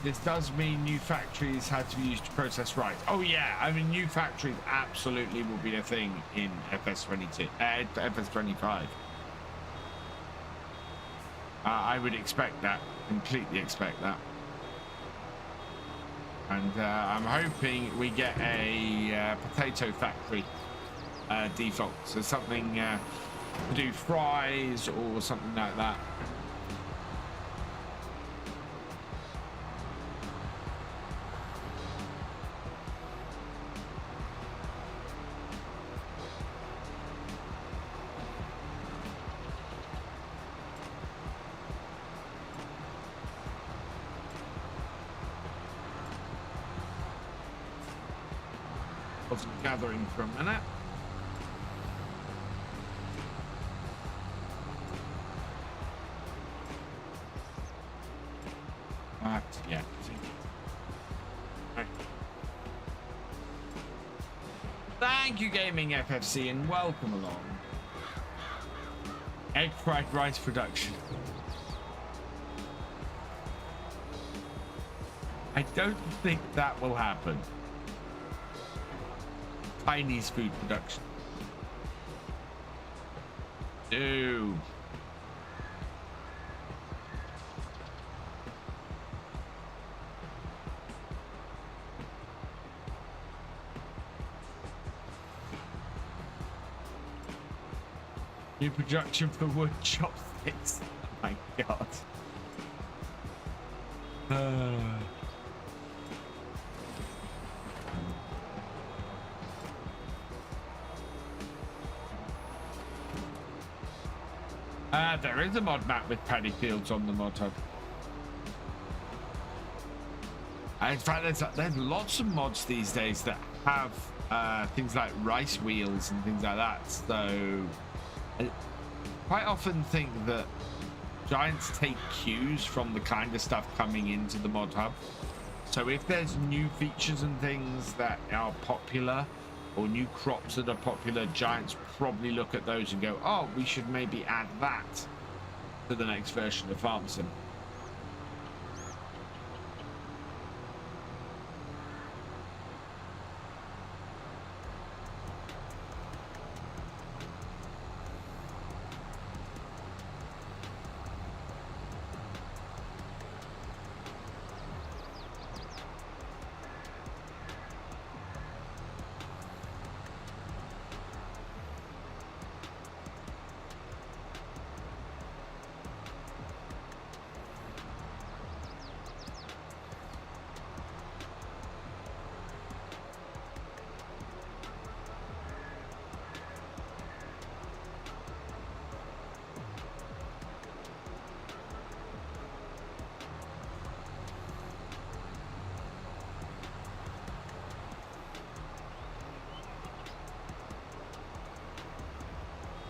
this does mean new factories had to be used to process rice. Oh yeah, I mean new factories absolutely will be a thing in FS22, FS25. I would expect that, completely expect that. And I'm hoping we get a potato factory default, so something to do fries or something like that. Wasn't gathering for a minute. Yeah. Right. Thank you, GamingFFC, and welcome along. Egg fried rice production. I don't think that will happen. Chinese food production. No. New production for wood chopsticks. Oh my god. There is a mod map with paddy fields on the mod hub. In fact, there's lots of mods these days that have things like rice wheels and things like that. So I quite often think that Giants take cues from the kind of stuff coming into the mod hub. So if there's new features and things that are popular, or new crops that are popular, Giants probably look at those and go, oh, we should maybe add that to the next version of FarmSim.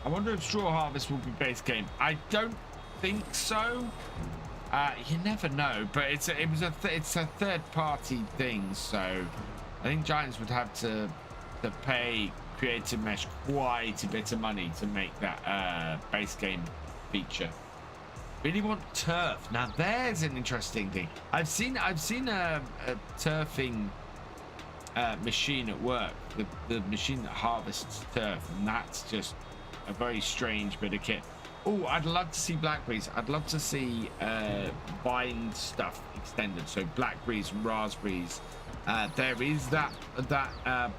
I wonder if straw harvest will be base game. I don't think so. You never know, but it's a third party thing, so I think Giants would have to pay Creative Mesh quite a bit of money to make that base game feature. Really want turf. Now there's an interesting thing. I've seen a turfing machine at work, the machine that harvests turf, and that's just a very strange bit of kit. Oh, I'd love to see blackberries. I'd love to see vine stuff extended, so blackberries and raspberries. There is that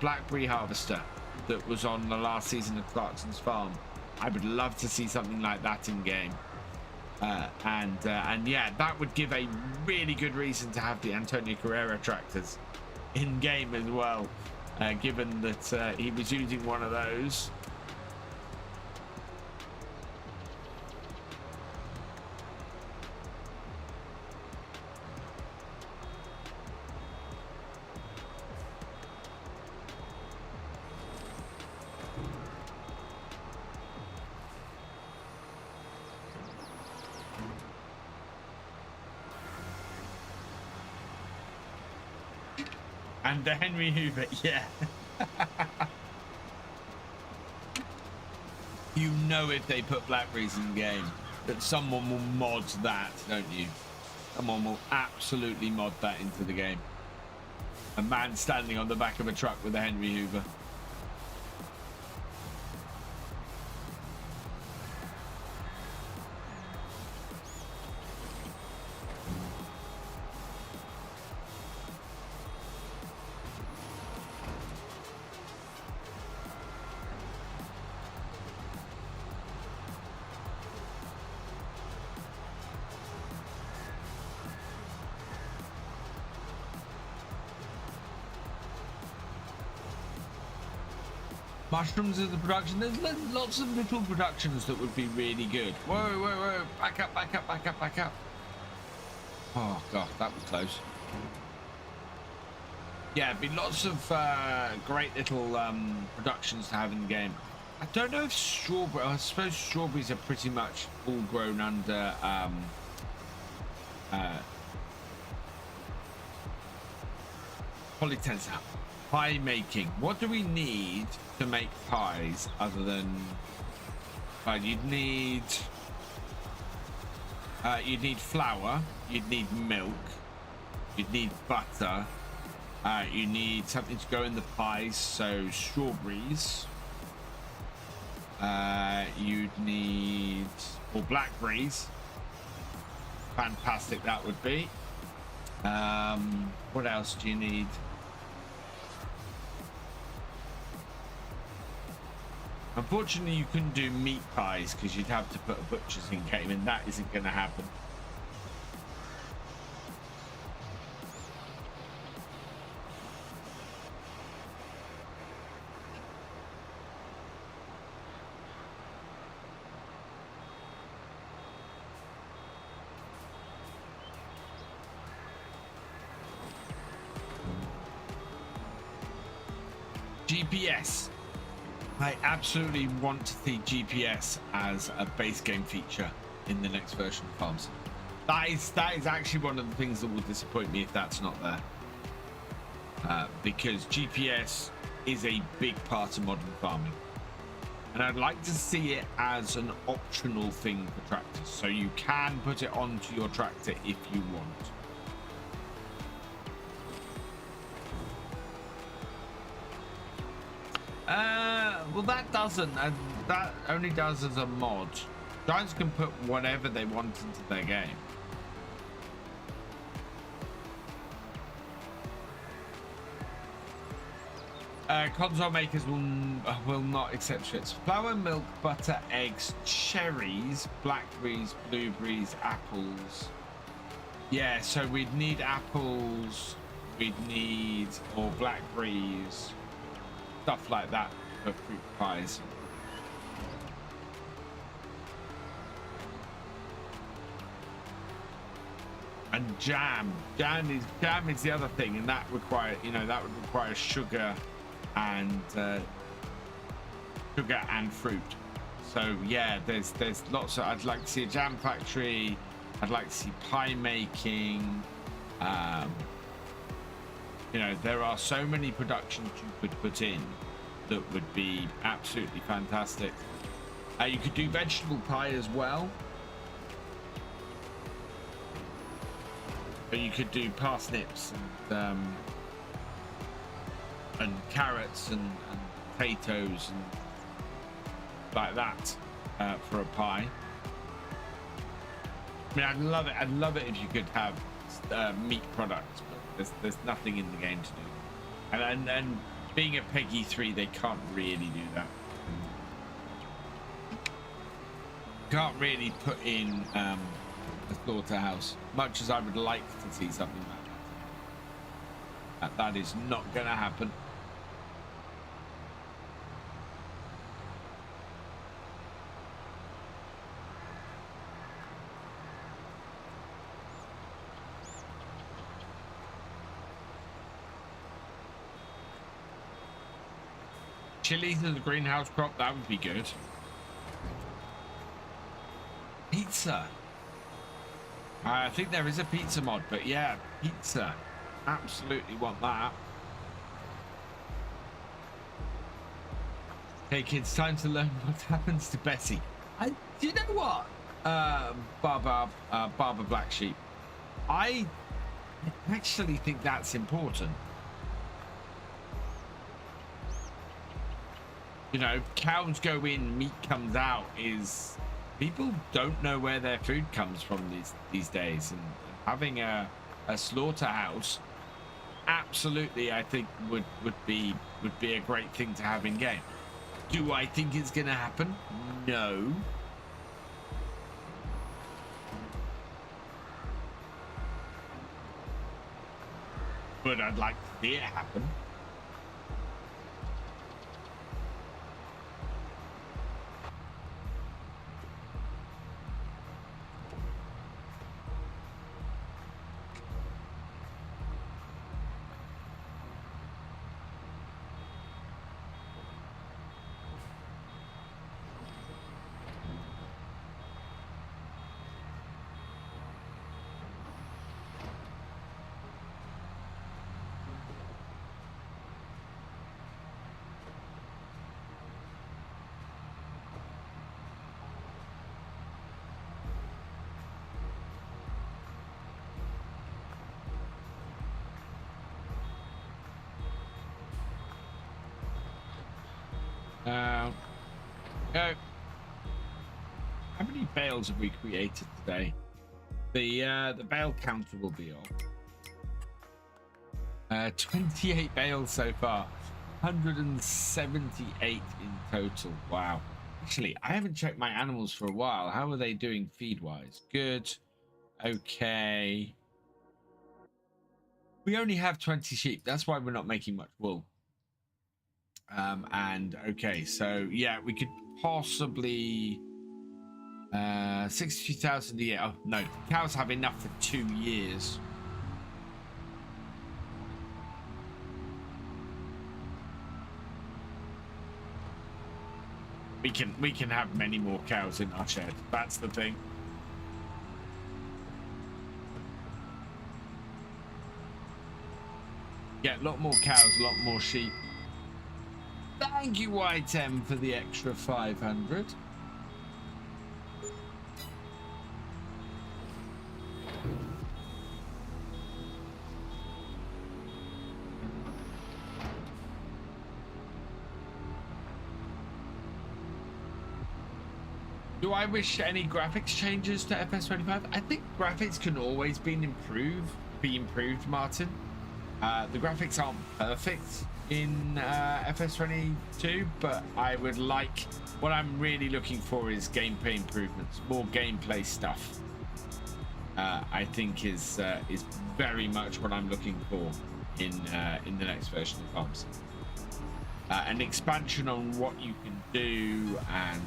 blackberry harvester that was on the last season of Clarkson's Farm. I would love to see something like that in game. And yeah, that would give a really good reason to have the Antonio Carrera tractors in game as well, given that he was using one of those. And the Henry Hoover, yeah. You know if they put blackberries in the game. that someone will mod that, don't you? Someone will absolutely mod that into the game. A man standing on the back of a truck with a Henry Hoover. Mushrooms is the production. There's lots of little productions that would be really good. Whoa, whoa, whoa. Back up, back up, back up, back up. Oh, God, that was close. Yeah, it'd be lots of great little productions to have in the game. I don't know if strawberry... I suppose strawberries are pretty much all grown under... polytense pie making. What do we need to make pies other than you'd need flour, you'd need milk, you'd need butter, you need something to go in the pies, so strawberries, you'd need blackberries. Fantastic, that would be. What else do you need? Unfortunately, you couldn't do meat pies because you'd have to put a butcher's in game, and that isn't going to happen. GPS. I absolutely want to see GPS as a base game feature in the next version of Farms. That is actually one of the things that will disappoint me if that's not there. Because GPS is a big part of modern farming. And I'd like to see it as an optional thing for tractors. So you can put it onto your tractor if you want. Well, that doesn't. That only does as a mod. Giants can put whatever they want into their game. Console makers will not accept shits. Flour, milk, butter, eggs, cherries, blackberries, blueberries, apples. Yeah, so we'd need apples. We'd need blackberries, stuff like that. For fruit pies. And jam is the other thing, and that would require sugar and fruit. So yeah, there's lots of. I'd like to see a jam factory. I'd like to see pie making. There are so many productions you could put in that would be absolutely fantastic. You could do vegetable pie as well. But you could do parsnips and carrots and potatoes and like that for a pie. I mean, I'd love it. I'd love it if you could have meat products, but there's nothing in the game to do. And being a Peggy 3, they can't really do that. Can't really put in a slaughterhouse, much as I would like to see something like that. That is not going to happen. Chilies in the greenhouse crop, that would be good. Pizza. I think there is a pizza mod, but yeah, pizza. Absolutely want that. Okay, kids, time to learn what happens to Bessie. Do you know what? Barber black sheep. I actually think that's important. You know, cows go in, meat comes out. Is people don't know where their food comes from these days, and having a slaughterhouse absolutely, I think would be a great thing to have in game. Do I think it's gonna happen? No. But I'd like to see it happen. Go. How many bales have we created today? The bale counter will be on. 28 bales so far, 178 in total. Wow. Actually, I haven't checked my animals for a while. How are they doing feed wise? Good. Okay. We only have 20 sheep. That's why we're not making much wool. And okay, so yeah, we could possibly 60,000 a year. Oh no, cows have enough for 2 years. We can have many more cows in our shed. That's the thing. Yeah, a lot more cows, a lot more sheep. Thank you, YTM, for the extra 500. Do I wish any graphics changes to FS25? I think graphics can always be improved, Martin. The graphics aren't perfect in FS22, but I would like, what I'm really looking for is gameplay improvements, more gameplay stuff. I think is very much what I'm looking for in the next version of Farms. An expansion on what you can do, and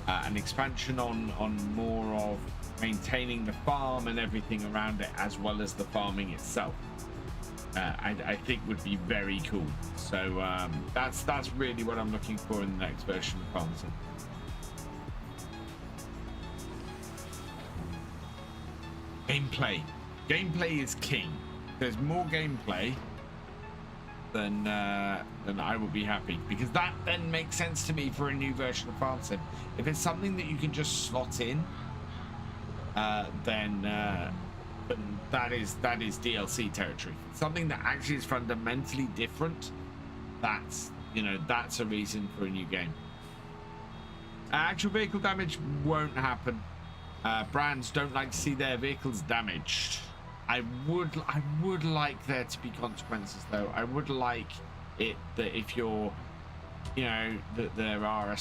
an expansion on more of maintaining the farm and everything around it, as well as the farming itself. I think would be very cool. So that's really what I'm looking for in the next version of Farms. Gameplay is king. If there's more gameplay, then I will be happy, because that then makes sense to me for a new version of Farms. If it's something that you can just slot in, then that is DLC territory. Something that actually is fundamentally different, that's a reason for a new game. Actual vehicle damage won't happen. Brands don't like to see their vehicles damaged. I would like there to be consequences, though. I would like it that if you're, that there are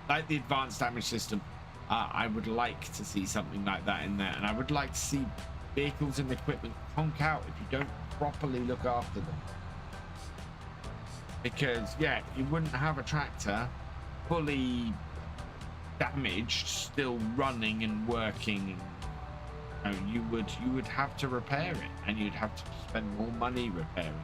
like the advanced damage system. I would like to see something like that in there, and I would like to see vehicles and equipment conk out if you don't properly look after them. Because yeah, you wouldn't have a tractor fully damaged, still running and working. You would have to repair it, and you'd have to spend more money repairing it.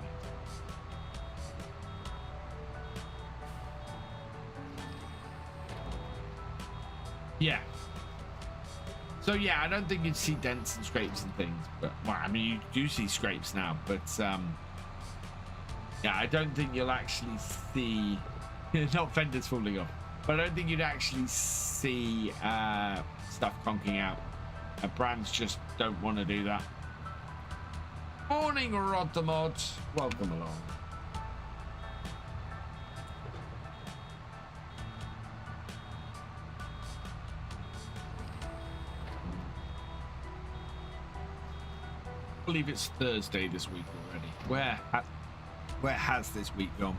Yeah. So yeah, I don't think you'd see dents and scrapes and things, but well, I mean, you do see scrapes now, but yeah, I don't think you'll actually see not fenders falling off. But I don't think you'd actually see stuff conking out. Brands just don't want to do that. Morning, Rod the Mod. Welcome along. I believe it's Thursday this week already. Where has this week gone?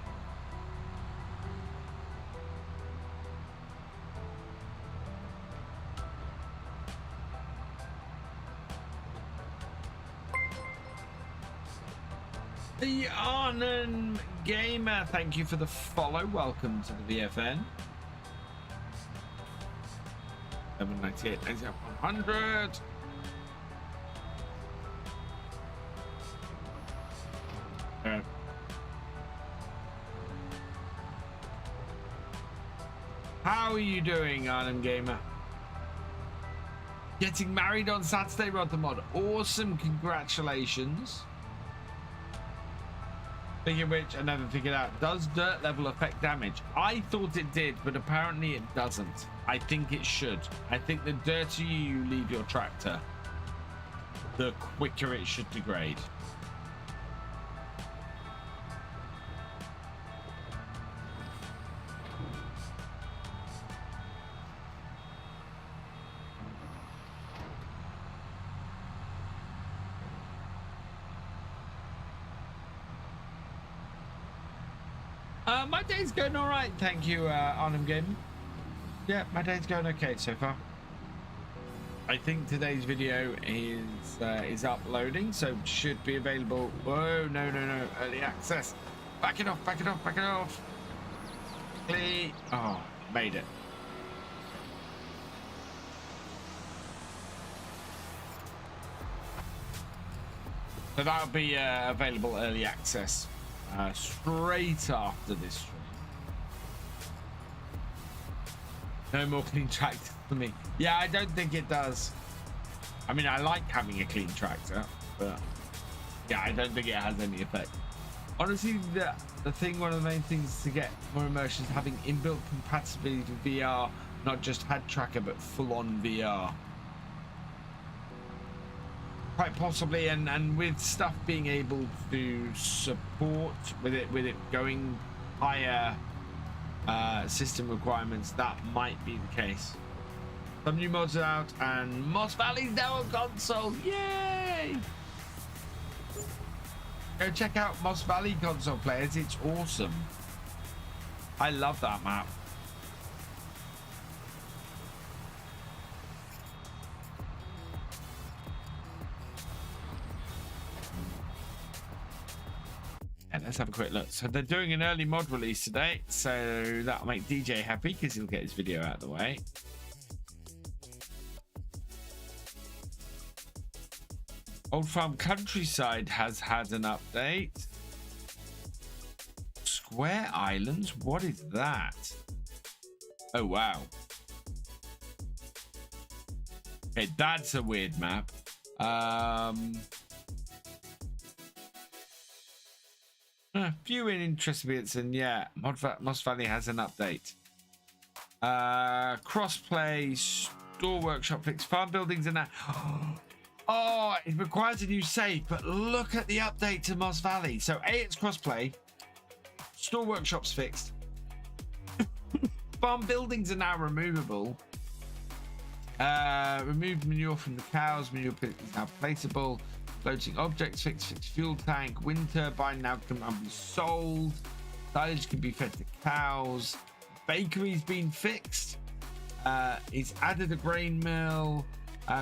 The Arnhem Gamer, thank you for the follow. Welcome to the VFN. 798, 100. How are you doing, Arnhem Gamer? Getting married on Saturday, Rod the Mod. Awesome, congratulations. Speaking of which, I never figured out, does dirt level affect damage? I thought it did, but apparently it doesn't. I think it should. I think the dirtier you leave your tractor, the quicker it should degrade. My day's going all right, thank you, Arnhem Gaming. Yeah, my day's going okay so far. I think today's video is uploading, so should be available. Whoa, no, early access. Back it off, back it off, back it off. Please. Oh, made it. So that'll be available early access. Straight after this stream. No more clean tractor for me. Yeah, I don't think it does. I mean, I like having a clean tractor, but yeah, I don't think it has any effect. Honestly, the thing, one of the main things to get more immersion is having inbuilt compatibility with VR, not just head tracker, but full-on VR. Quite possibly, and with stuff being able to support with it going higher system requirements, that might be the case. Some new mods are out, and Moss Valley's now on console. Yay! Go check out Moss Valley console players. It's awesome. I love that map. And let's have a quick look. So they're doing an early mod release today, so that'll make DJ happy because he'll get his video out of the way. Old Farm Countryside has had an update. Square Islands? What is that? Oh, wow. Okay, that's a weird map. Few interesting bits, and yeah, Moss Valley has an update. Crossplay, store workshop fix, farm buildings, and that. Oh, it requires a new save, but look at the update to Moss Valley. So it's crossplay, store workshops fixed, farm buildings are now removable. Removed manure from the cows, manure pit is now placeable. Floating objects fixed fuel tank, wind turbine now can be sold. Silage can be fed to cows. Bakery's been fixed. It's added a grain mill.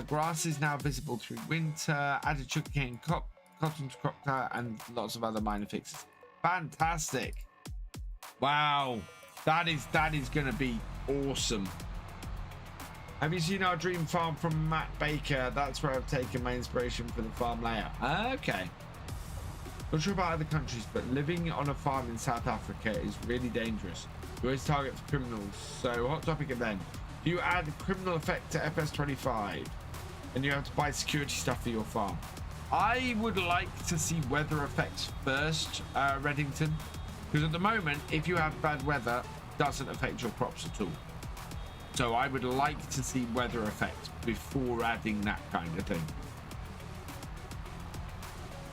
Grass is now visible through winter. Added sugarcane, cotton to crop cut, and lots of other minor fixes. Fantastic! Wow, that is going to be awesome. Have you seen our dream farm from Matt Baker? That's where I've taken my inspiration for the farm layout. Okay. Not sure about other countries, but living on a farm in South Africa is really dangerous. You always target for criminals. So, hot topic again. Do you add criminal effect to FS25? And you have to buy security stuff for your farm. I would like to see weather effects first, Reddington. Because at the moment, if you have bad weather, doesn't affect your crops at all. So I would like to see weather effects before adding that kind of thing.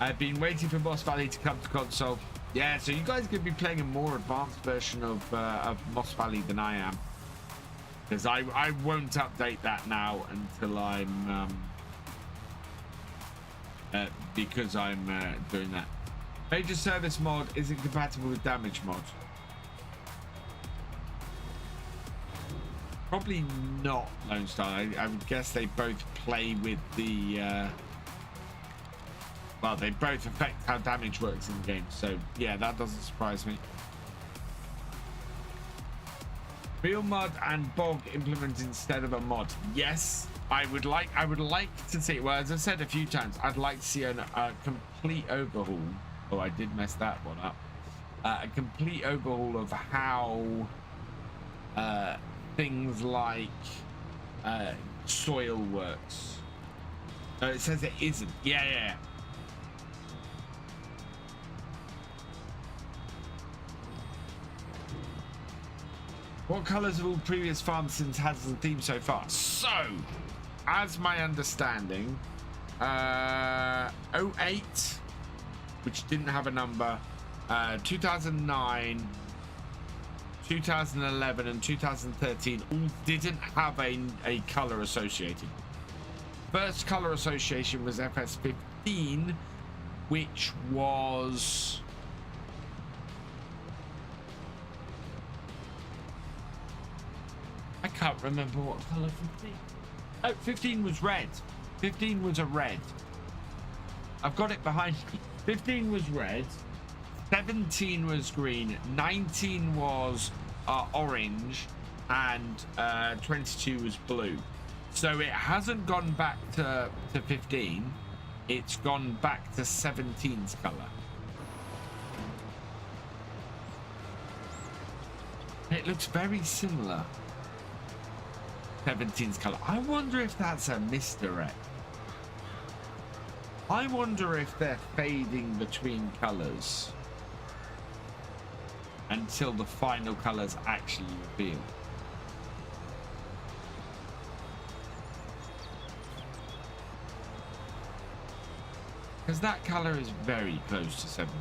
I've been waiting for Moss Valley to come to console. Yeah, so you guys could be playing a more advanced version of Moss Valley than I am, because I won't update that now until I'm because I'm doing that. Major service mod isn't compatible with damage mod. Probably not, Lone Star. I would guess they both play with the well, they both affect how damage works in the game, so yeah, that doesn't surprise me. Real mud and bog implemented instead of a mod. Yes, I would like to see, well, as I've said a few times, I'd like to see a complete overhaul. Oh, I did mess that one up. A complete overhaul of how things like soil works. It says it isn't. Yeah. What colours have all previous farm sims had as a theme so far? So, as my understanding, 08, which didn't have a number, 2009, 2011 and 2013 all didn't have a colour associated. First colour association was FS15, which was... I can't remember what colour 15. Oh, 15 was red. 15 was a red. I've got it behind me. 15 was red. 17 was green. 19 was orange. And 22 was blue. So it hasn't gone back to 15. It's gone back to 17's colour. It looks very similar. 17's colour. I wonder if that's a misdirect. I wonder if they're fading between colours until the final colours actually reveal. Because that colour is very close to 17.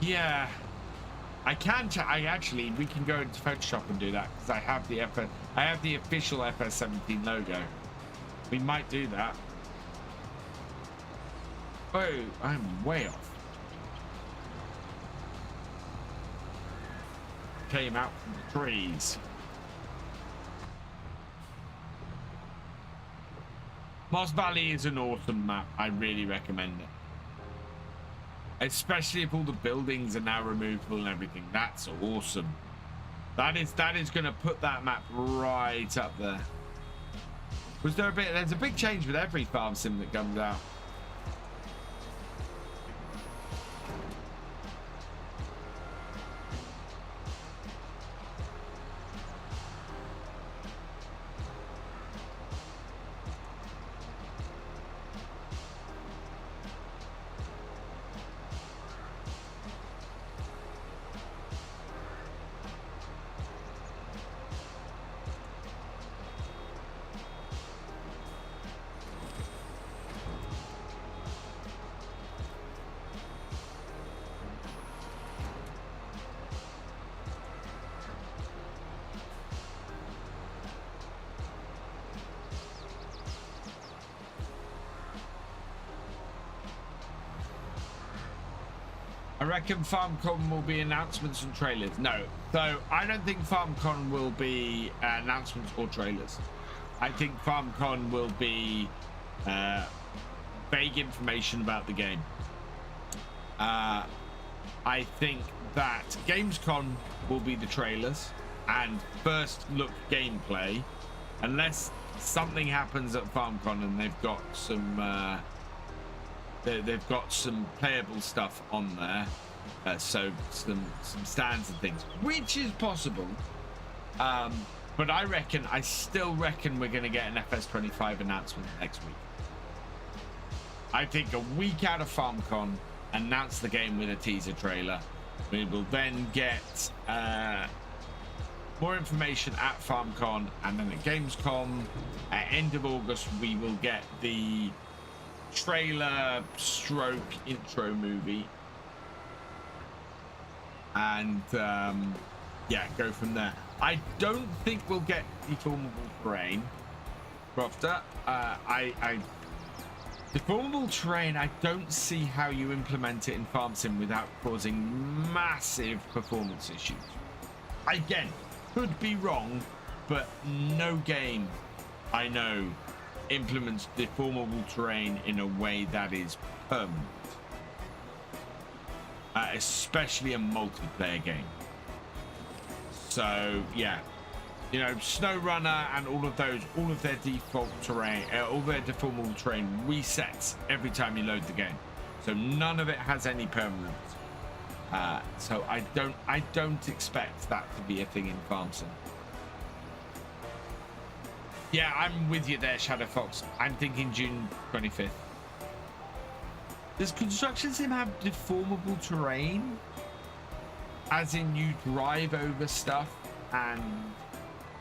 Yeah, I can. We can go into Photoshop and do that because I have the official FS17 logo. We might do that. Oh, I'm way off. Came out from the trees. Moss Valley is an awesome map. I really recommend it. Especially if all the buildings are now removable and everything. That's awesome. That is going to put that map right up there. Was there there's a big change with every farm sim that comes out. I reckon FarmCon will be announcements and trailers. No, so I don't think FarmCon will be announcements or trailers. I think FarmCon will be vague information about the game. I think that Gamescom will be the trailers and first look gameplay, unless something happens at FarmCon and they've got some playable stuff on there, so some stands and things, which is possible. But I still reckon we're going to get an FS25 announcement next week. I think a week out of FarmCon, announce the game with a teaser trailer. We will then get more information at FarmCon, and then at Gamescom at end of August we will get the trailer stroke intro movie, and yeah, go from there. I don't think we'll get deformable terrain, Crofter. Deformable terrain, I don't see how you implement it in FarmSim without causing massive performance issues. Again, could be wrong, but no game I know implements deformable terrain in a way that is permanent, especially a multiplayer game. So yeah, you know, SnowRunner and all of their default terrain, all their deformable terrain resets every time you load the game, so none of it has any permanence. So I don't expect that to be a thing in FarmSim. Yeah, I'm with you there, Shadow Fox. I'm thinking June 25th. Does Construction Sim have deformable terrain? As in you drive over stuff and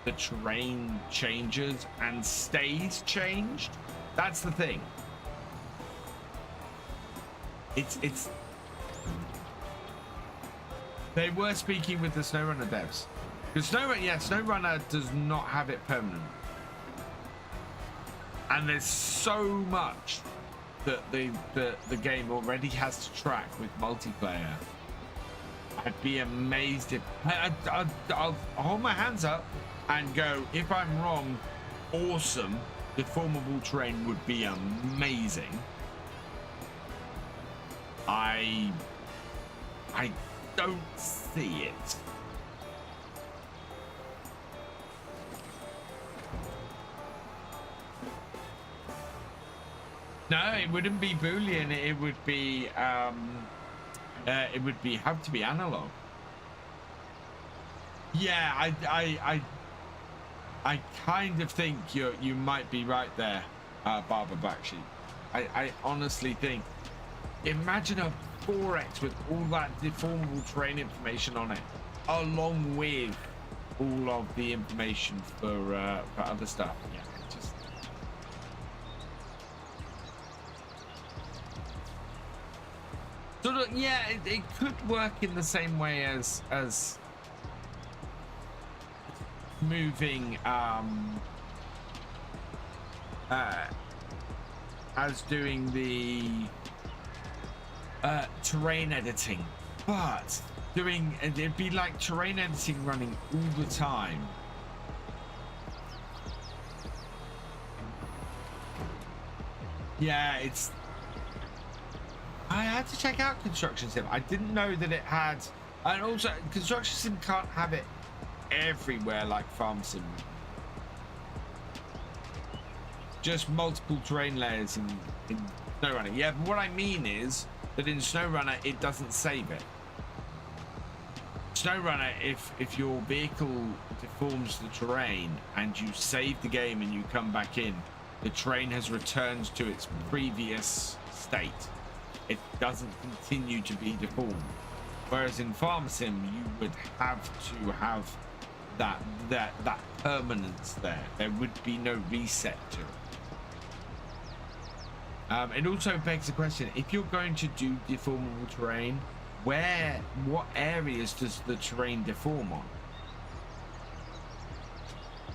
the terrain changes and stays changed? That's the thing. It's they were speaking with the SnowRunner devs. Because SnowRunner does not have it permanent. And there's so much that the game already has to track with multiplayer. I'd be amazed if I'll hold my hands up and go, if I'm wrong, awesome. Deformable terrain would be amazing. I don't see it. No, it wouldn't be Boolean. It would be have to be analog. Yeah, I kind of think you might be right there, Barber Backsheet. I honestly think, imagine a 4X with all that deformable terrain information on it, along with all of the information for other stuff. Yeah, just sort of, yeah, it could work in the same way as moving as doing the terrain editing, but it'd be like terrain editing running all the time. Yeah, I had to check out Construction Sim. I didn't know that it had, and also Construction Sim can't have it everywhere like FarmSim. Just multiple terrain layers in SnowRunner. Yeah, but what I mean is that in SnowRunner it doesn't save it. SnowRunner, if your vehicle deforms the terrain and you save the game and you come back in, the terrain has returned to its previous state. It doesn't continue to be deformed. Whereas in FarmSim, you would have to have that permanence there. There would be no reset to it. It also begs the question: if you're going to do deformable terrain, what areas does the terrain deform on?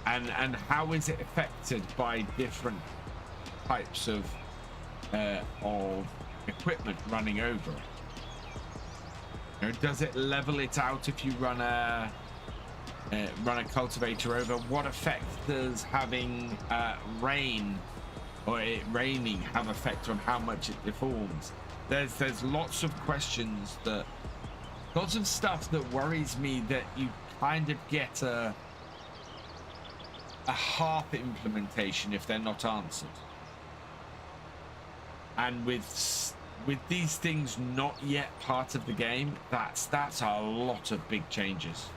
And how is it affected by different types of equipment running over it? You know, does it level it out if you run a cultivator over? What effect does having rain or it raining have effect on how much it deforms? There's lots of questions, lots of stuff that worries me that you kind of get a half implementation if they're not answered. And with these things not yet part of the game, that's a lot of big changes.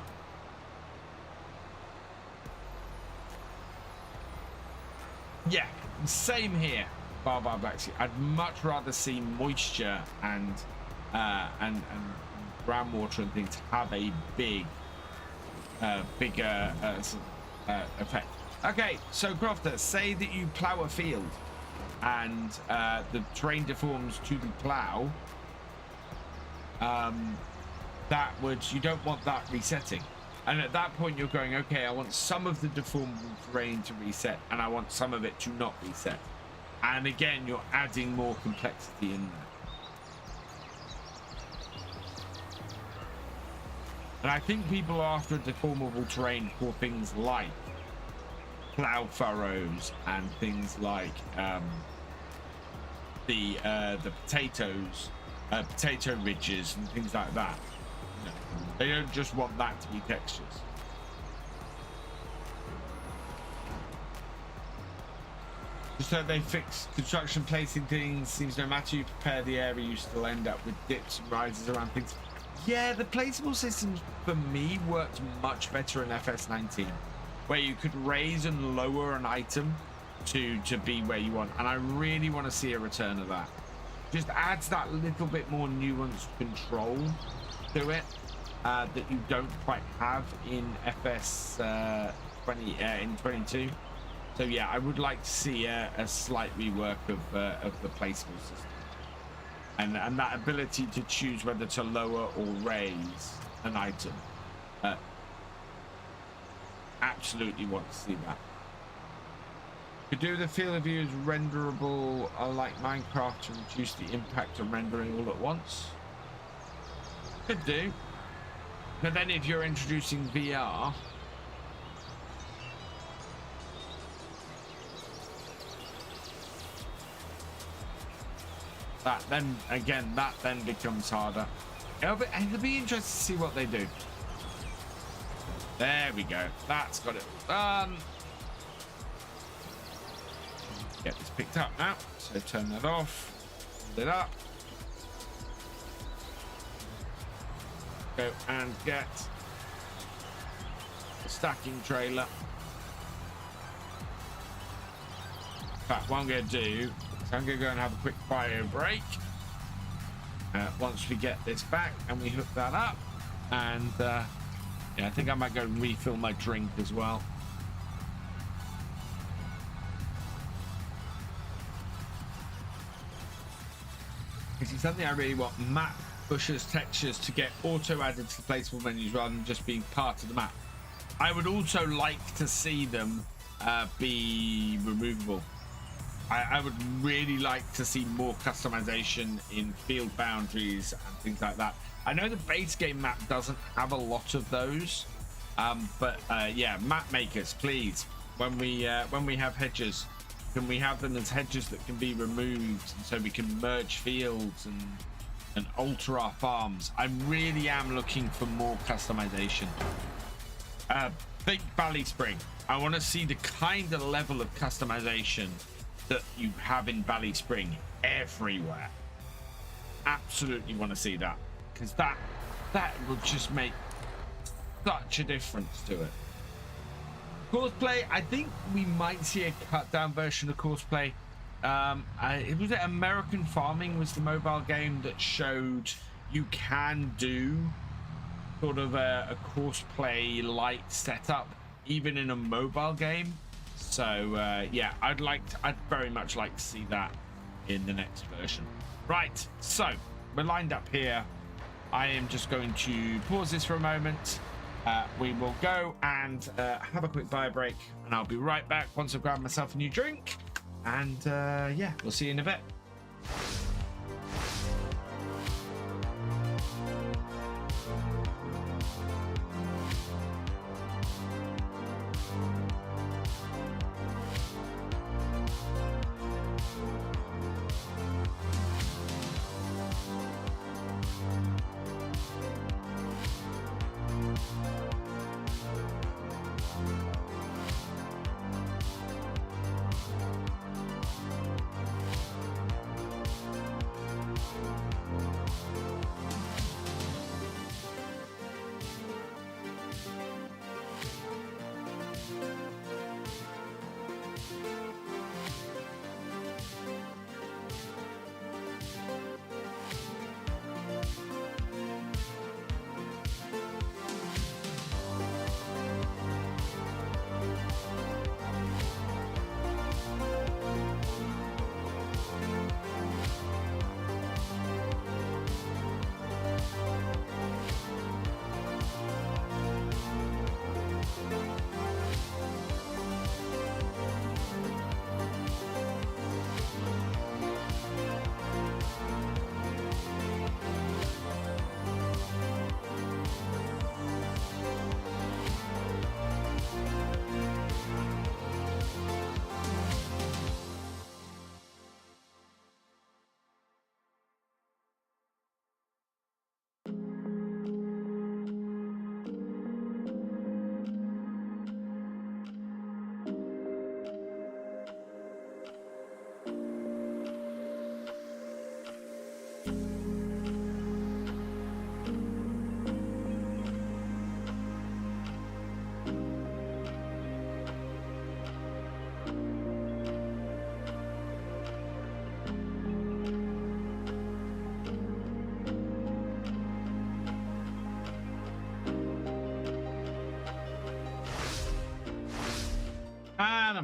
Yeah, same here. I'd much rather see moisture and groundwater and things have a bigger effect. Okay, so Crofter, say that you plow a field and the terrain deforms to the plow. You don't want that resetting. And at that point, you're going, okay, I want some of the deformable terrain to reset, and I want some of it to not reset. And again, you're adding more complexity in there. And I think people are after deformable terrain for things like plow furrows and things like the potatoes, potato ridges and things like that. You know, they don't just want that to be textures. Just so they fix construction placing things. Seems no matter you prepare the area, you still end up with dips and rises around things. Yeah, the placeable system for me worked much better in FS19, where you could raise and lower an item to be where you want, and I really want to see a return of that. Just adds that little bit more nuanced control to it that you don't quite have in in 22. So yeah, I would like to see a slight rework of the placeable system, and that ability to choose whether to lower or raise an item. Absolutely want to see that. Could do the field of view as renderable like Minecraft to reduce the impact of rendering all at once. Could do. But then if you're introducing VR, that then becomes harder. It'll be interesting to see what they do. There we go. That's got it done. Get this picked up now. So turn that off. Hold it up. Go and get the stacking trailer. In fact, what I'm going to do is I'm going to go and have a quick bio break. Once we get this back and we hook that up, and yeah, I think I might go and refill my drink as well. This is something I really want: map, bushes, textures to get auto added to the placeable menus rather than just being part of the map. I would also like to see them be removable. I would really like to see more customization in field boundaries and things like that. I know the base game map doesn't have a lot of those, but yeah, map makers, please, when we have hedges, can we have them as hedges that can be removed, and so we can merge fields and alter our farms? I really am looking for more customization. Think Valley Spring. I want to see the kind of level of customization that you have in Valley Spring everywhere. Absolutely want to see that, because that would just make such a difference to it. Courseplay, I think we might see a cut down version of Courseplay. It was American Farming was the mobile game that showed you can do sort of a Courseplay light setup even in a mobile game. So yeah, I'd very much like to see that in the next version. Right, so we're lined up here. I am just going to pause this for a moment. We will go and have a quick bio break, and I'll be right back once I've grabbed myself a new drink. And yeah, we'll see you in a bit.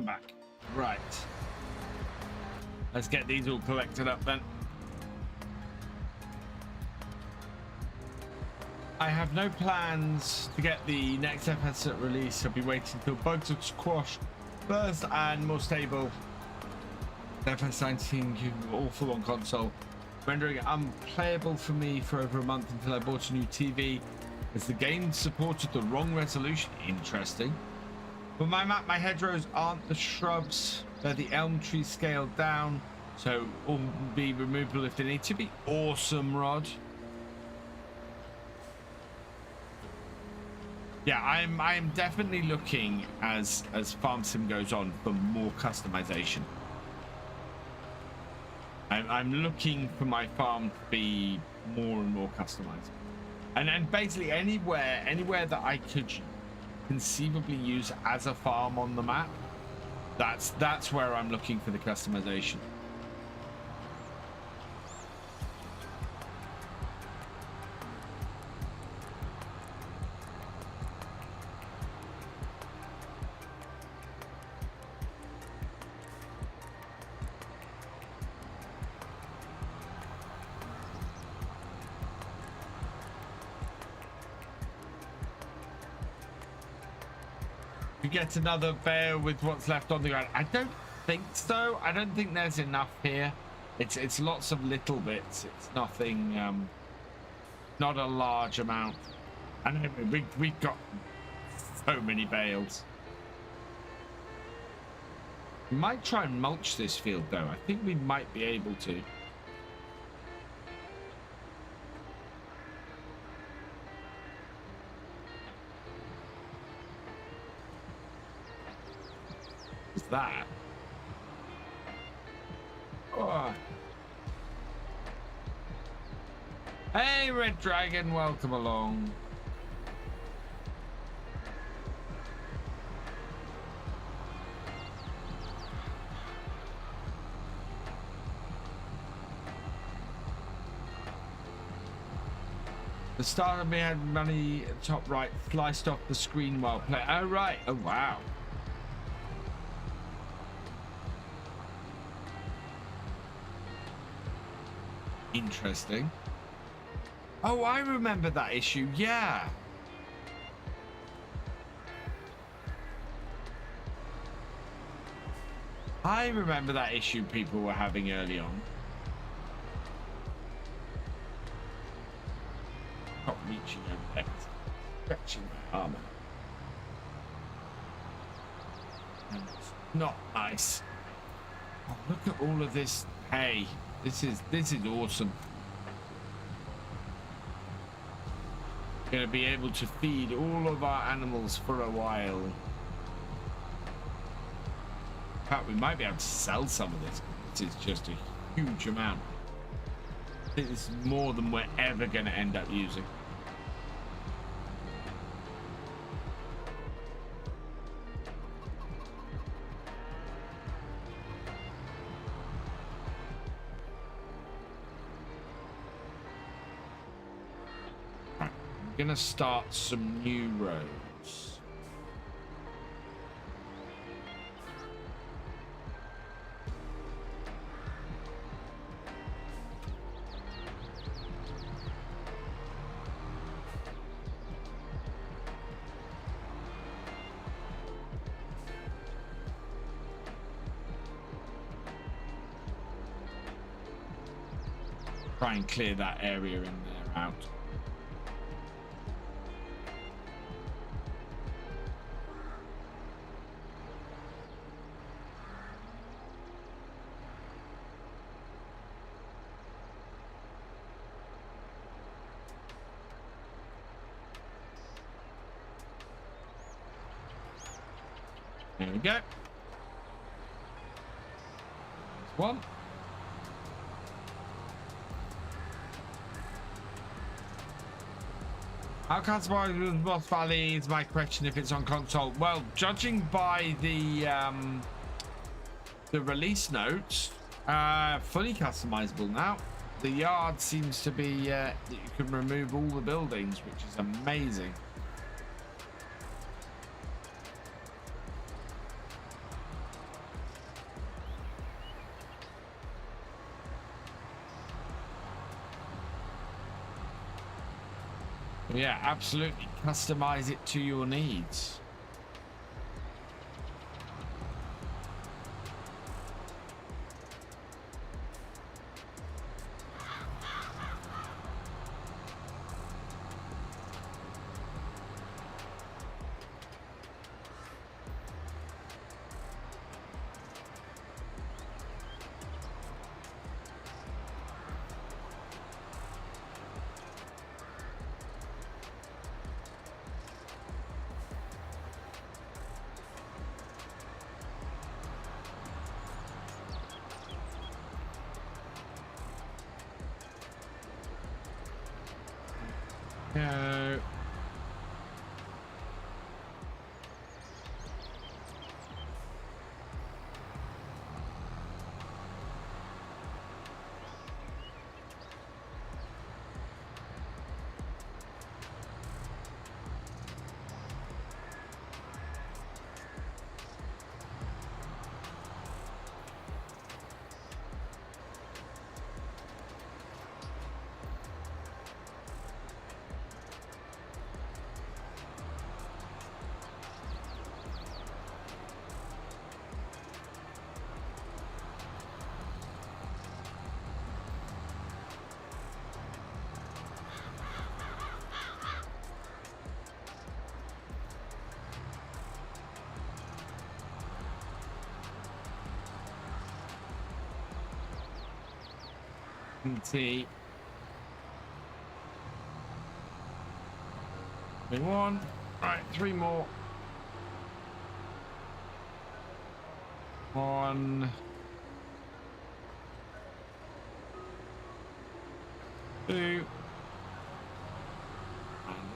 I'm back. Right. Let's get these all collected up then. I have no plans to get the next FS release. I'll be waiting until bugs are squashed first and more stable. FS19 awful on console. Rendering unplayable for me for over a month until I bought a new TV, as the game supported the wrong resolution. Interesting. For my map, my hedgerows aren't the shrubs, they're the elm trees scaled down, so all will be removable if they need to be. Awesome, Rod. Yeah, I'm definitely looking as Farm Sim goes on for more customization. I'm looking for my farm to be more and more customized, and basically anywhere that I could conceivably use as a farm on the map, that's where I'm looking for the customization. You get another bear with what's left on the ground. I don't think so. I don't think there's enough here. It's lots of little bits. It's nothing, not a large amount. And we've got so many bales. We might try and mulch this field though. I think we might be able to. What's that? Oh. Hey, Red Dragon, welcome along. The start of me had money top right sliced off the screen while playing. Oh, right. Oh, wow. Interesting. Oh, I remember that issue. Yeah. I remember that issue people were having early on. Not reaching over there. Stretching my armor. And it's not nice. Oh, look at all of this hay. This is awesome. Gonna be able to feed all of our animals for a while. In fact, we might be able to sell some of this. This is just a huge amount. I think this is more than we're ever gonna end up using. Gonna start some new roads. Try and clear that area in there out. There we go. There's one. How customizable is Moss Valley is my question if it's on console. Well, judging by the release notes, fully customizable now. The yard seems to be you can remove all the buildings, which is amazing. Yeah, absolutely. Customize it to your needs. No. See. One. Right, 3 more. 1. 2. And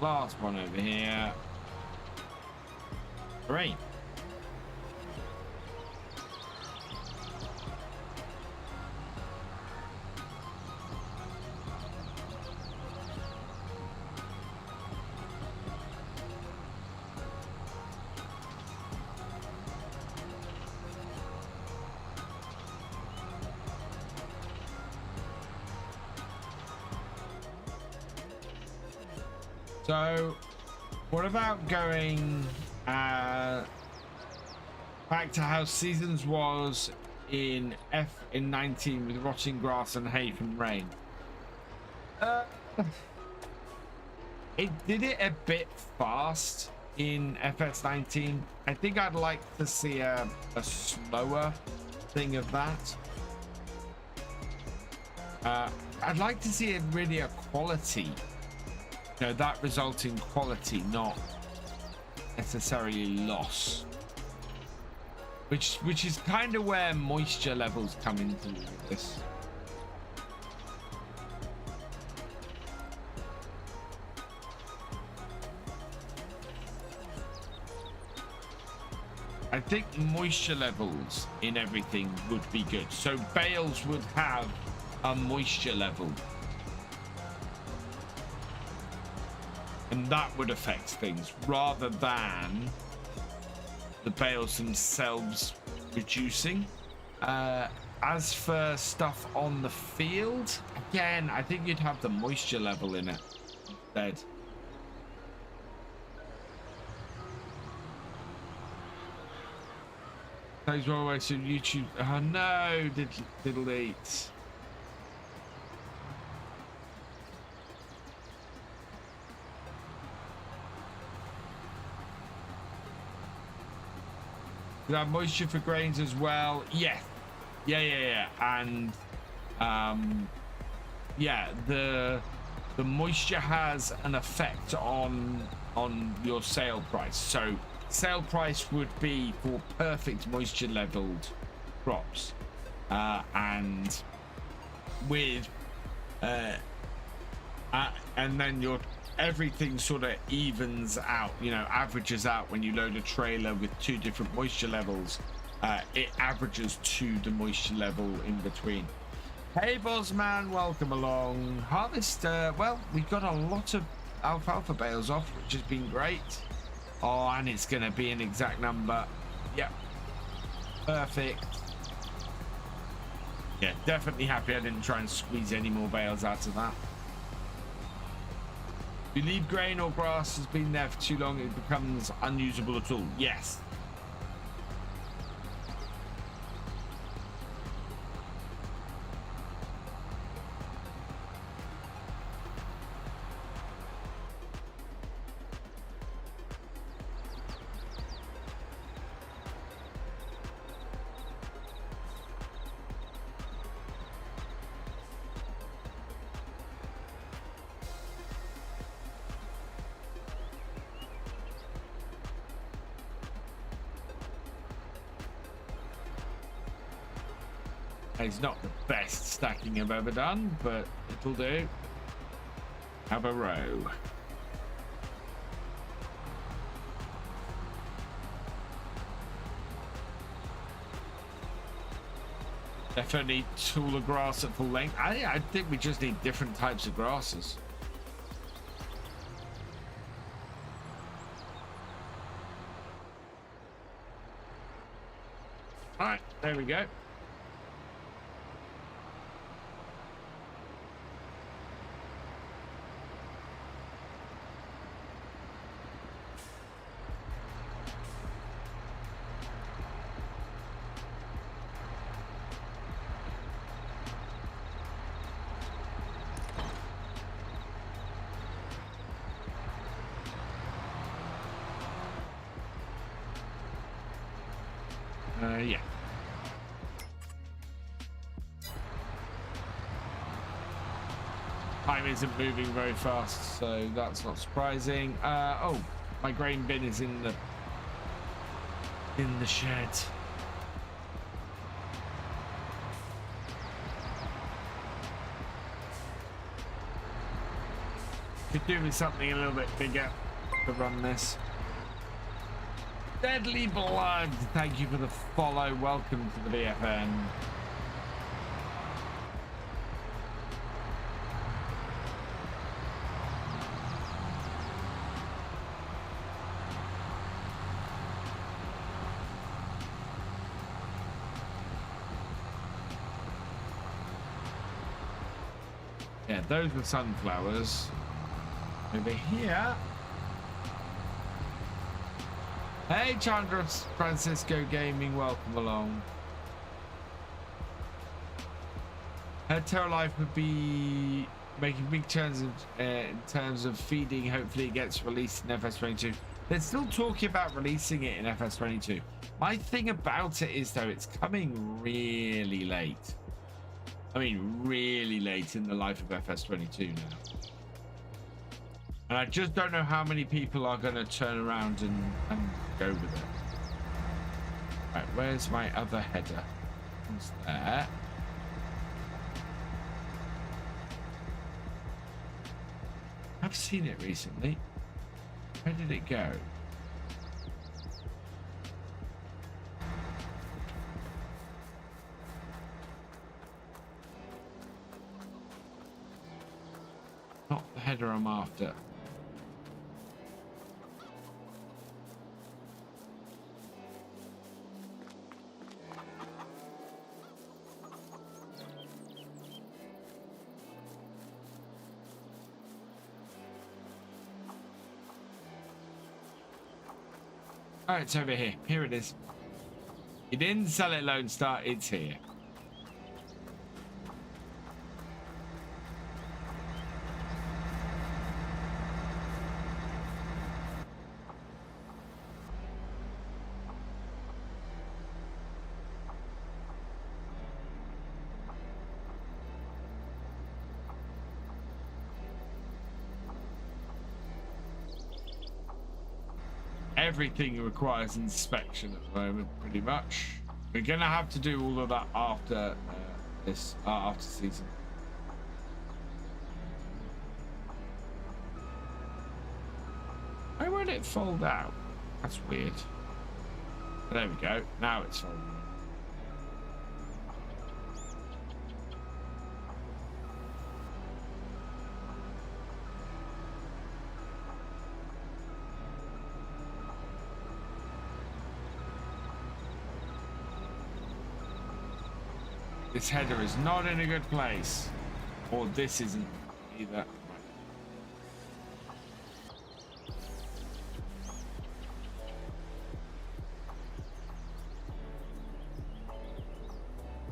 last one over here. 3. So, what about going back to how Seasons was in F19 with rotting grass and hay from rain? It did it a bit fast in FS19. I think I'd like to see a slower thing of that. I'd like to see it really a quality. You know, that results in quality, not necessarily loss. Which is kind of where moisture levels come into this. I think moisture levels in everything would be good. So bales would have a moisture level. And that would affect things rather than the bales themselves reducing. As for stuff on the field, again, I think you'd have the moisture level in it instead. Thanks for always to YouTube. Oh no, diddle eat. You have moisture for grains as well. Yeah. And yeah, the moisture has an effect on your sale price. So sale price would be for perfect moisture leveled crops, and with and then your everything sort of evens out, you know, averages out. When you load a trailer with 2 different moisture levels, it averages to the moisture level in between. Hey Bosman, welcome along. Harvest, well, we got a lot of alfalfa bales off, which has been great. Oh, and it's gonna be an exact number. Yep, perfect. Yeah, definitely happy I didn't try and squeeze any more bales out of that. If you leave grain or grass has been there for too long, it becomes unusable at all. Yes. It's not the best stacking I've ever done, but it'll do. Have a row. Definitely tool of grass at full length. I think we just need different types of grasses. All right, there we go. Yeah. Time isn't moving very fast, so that's not surprising. Oh, my grain bin is in the shed. Could do with something a little bit bigger to run this. Deadly Blood, thank you for the follow. Welcome to the BFN. Yeah, those were sunflowers. Over here. Hey, Chandra Francisco Gaming, welcome along. Her Terra Life would be making big turns in terms of feeding. Hopefully it gets released in FS22. They're still talking about releasing it in FS22. My thing about it is, though, it's coming really late. I mean, really late in the life of FS22 now. And I just don't know how many people are going to turn around and go with it. Right, where's my other header? It's there. I've seen it recently. Where did it go? Not the header I'm after. Oh, it's over here. Here it is. You didn't sell it, Lone Star. It's here. Everything requires inspection at the moment, pretty much. We're gonna have to do all of that after this after season. Why won't it fold out? That's weird. But there we go. Now it's folding. This header is not in a good place. Or this isn't either.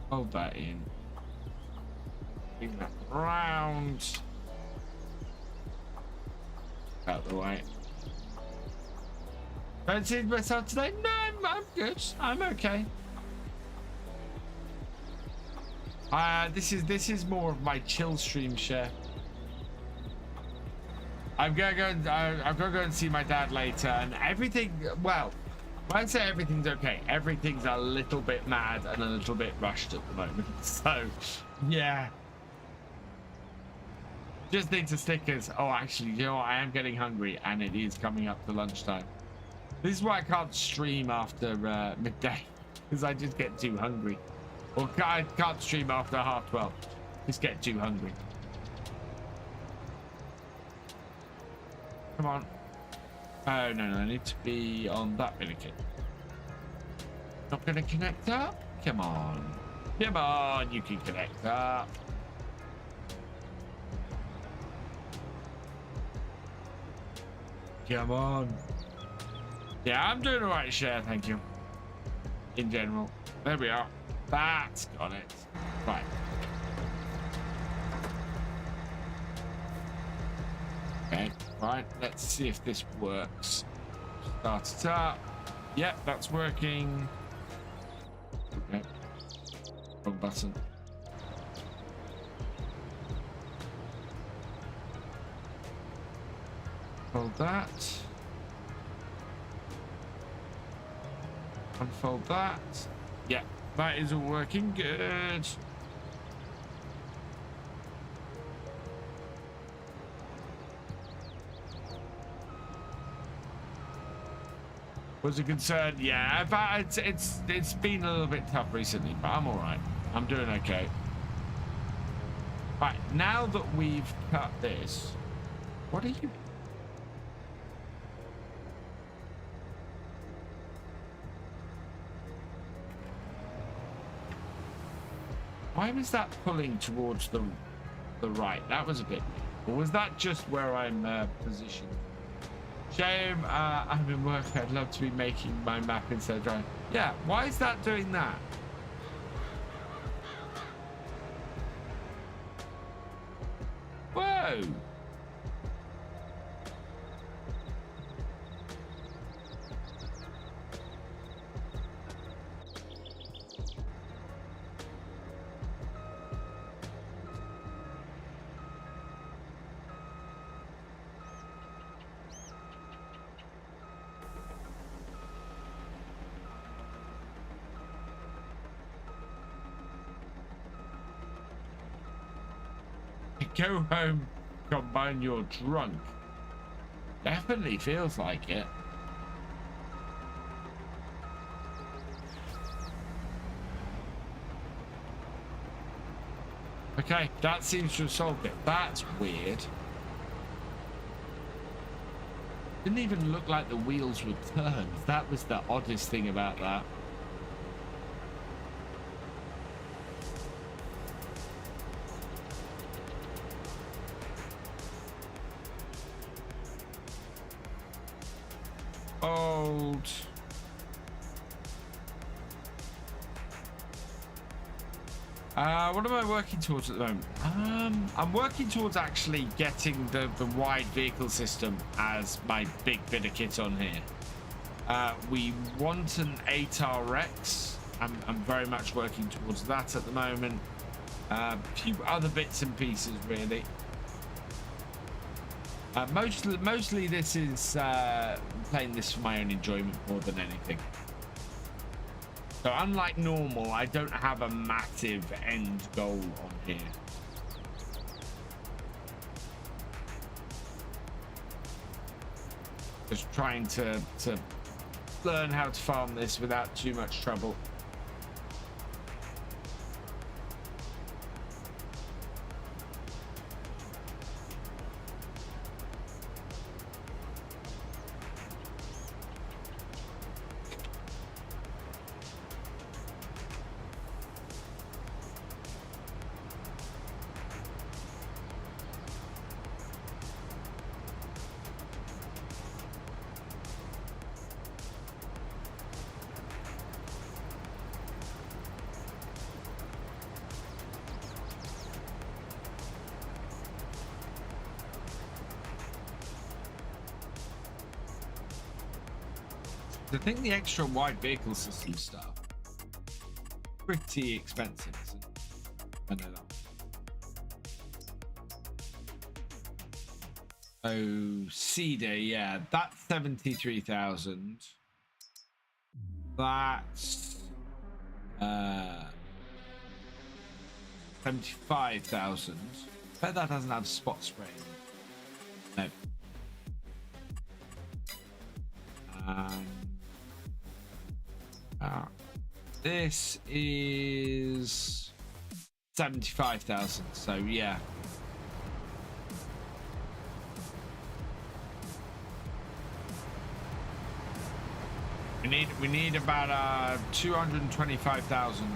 Hold that in. Bring that round. Out the way. Don't see myself today? No, I'm good. I'm okay. This is more of my chill stream share. I'm gonna go and see my dad later, and everything. Well, when I say everything's okay, everything's a little bit mad and a little bit rushed at the moment. So, yeah. Just need to stickers. Oh, actually, you know what? I am getting hungry, and it is coming up to lunchtime. This is why I can't stream after midday, because I just get too hungry. Or I can't stream after 12:30. Just get too hungry. Come on. Oh, no, I need to be on that bit of kit. Not going to connect up? Come on. Come on, you can connect up. Come on. Yeah, I'm doing all right, share, thank you. In general. There we are. That's got it. Right. Okay, right. Let's see if this works. Start it up. Yep, that's working. Okay. Wrong button. Hold that. Unfold that. Yeah, that is all working good. Was a concern, yeah, but it's been a little bit tough recently, but I'm all right. I'm doing okay. Right, now that we've cut this, what are you? Why was that pulling towards the right? That was a bit. Or was that just where I'm positioned? Shame, I'm in work. I'd love to be making my map instead of driving. Yeah, why is that doing that? Whoa! Go home, combine your drunk. Definitely feels like it. Okay, that seems to have solved it. That's weird. Didn't even look like the wheels would turn. That was the oddest thing about that. Old. What am I working towards at the moment? I'm working towards actually getting the wide vehicle system as my big bit of kit on here. We want an 8RX. I'm very much working towards that at the moment. A few other bits and pieces, really. Mostly this is playing this for my own enjoyment more than anything. So unlike normal, I don't have a massive end goal on here. Just trying to learn how to farm this without too much trouble. I think the extra wide vehicle system stuff pretty expensive, isn't it? I know that. Oh, Cedar, yeah, that's 73,000. That's 75,000. I bet that doesn't have spot spray. No. This is 75,000. So yeah. We need about 225,000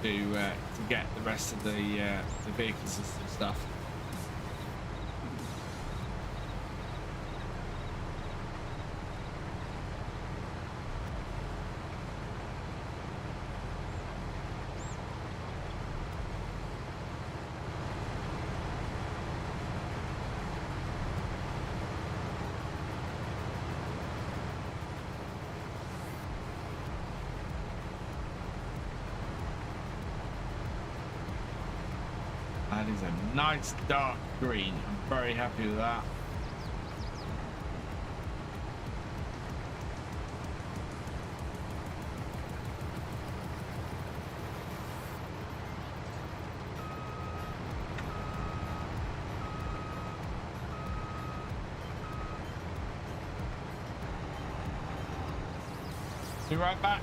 to get the rest of the vehicle system stuff. That is a nice dark green. I'm very happy with that. Be right back.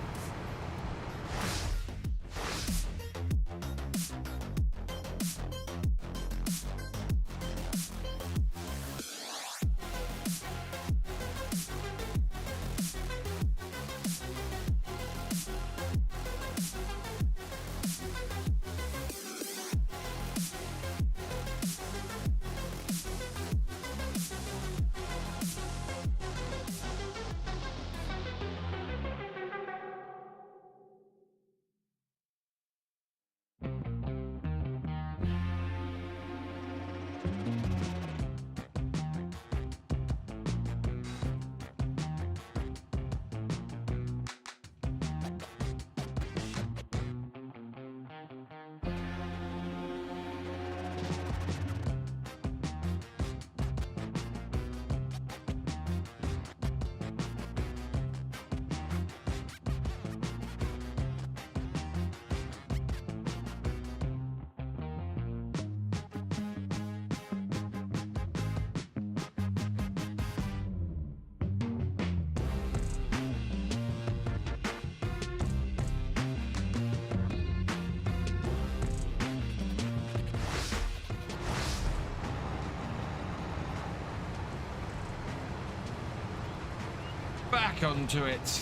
Back onto it.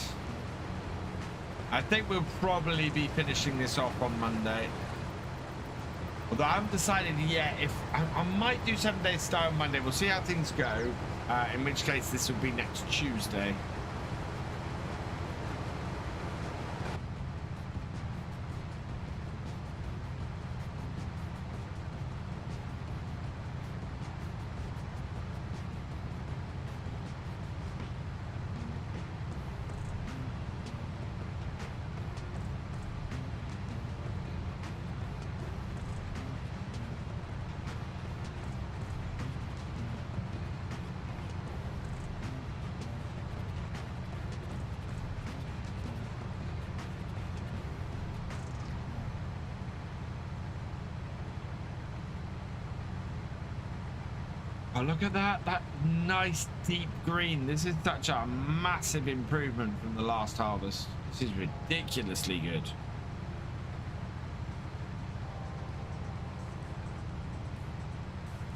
I think we'll probably be finishing this off on Monday. Although I haven't decided yet if I might do 7 days start on Monday. We'll see how things go. In which case this will be next Tuesday. Oh, look at that nice deep green. This is such a massive improvement from the last harvest. This is ridiculously good.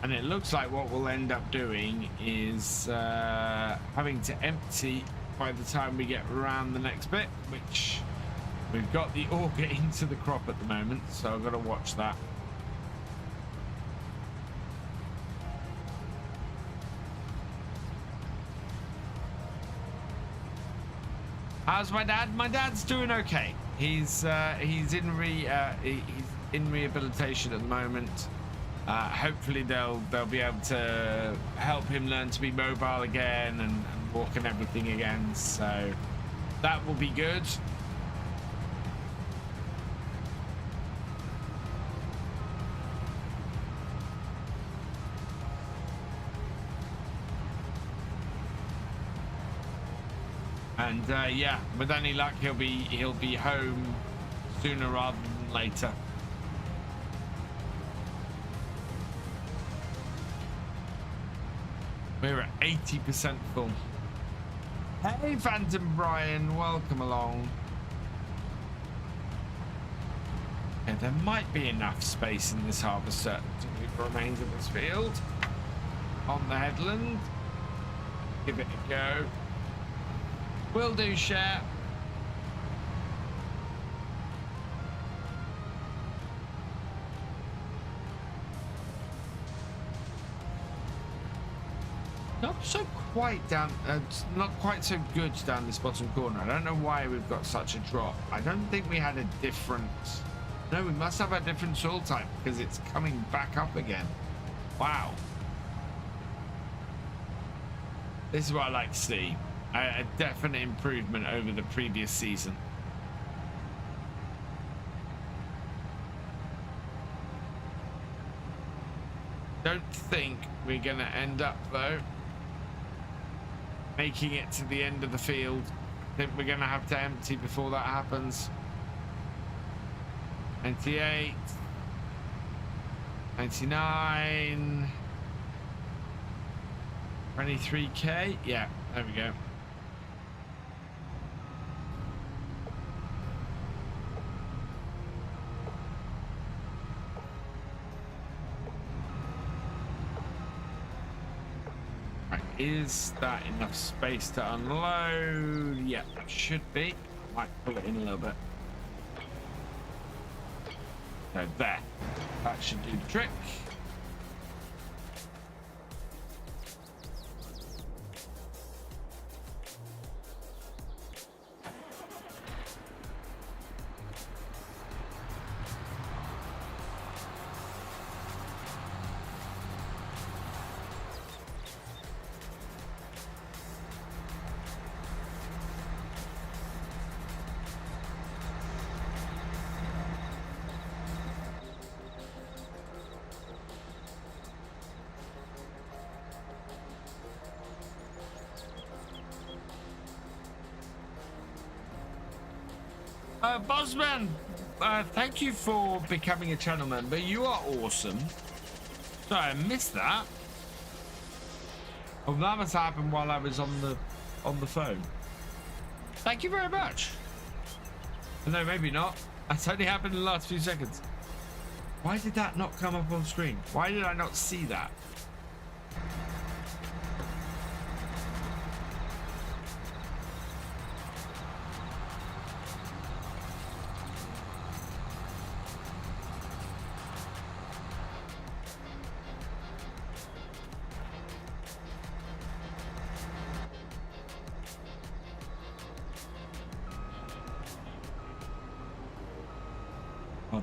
And it looks like what we'll end up doing is having to empty by the time we get around the next bit, which we've got the auger into the crop at the moment, so I've got to watch that. How's my dad? My dad's doing okay. He's in rehabilitation at the moment. Hopefully they'll be able to help him learn to be mobile again and walk and everything again, so that will be good. And yeah, with any luck, he'll be home sooner rather than later. We're at 80% full. Hey, Phantom Brian, welcome along. Yeah, there might be enough space in this harvester to move the remains of this field on the headland. Give it a go. Will do, share. Not so quite down, not quite so good down this bottom corner. I don't know why we've got such a drop. I don't think we had a different, no, we must have a different soil type because it's coming back up again. Wow. This is what I like to see. A definite improvement over the previous season. Don't think we're going to end up, though, making it to the end of the field. I think we're going to have to empty before that happens. 98. 99. 23k. Yeah, there we go. Is that enough space to unload? Yeah, it should be. Might pull it in a little bit. So there. That should do the trick. Bosman, thank you for becoming a channel member. You are awesome. Sorry, I missed that. Oh, that must happen while I was on the phone. Thank you very much. No, maybe not. That's only happened in the last few seconds. Why did that not come up on screen? Why did I not see that?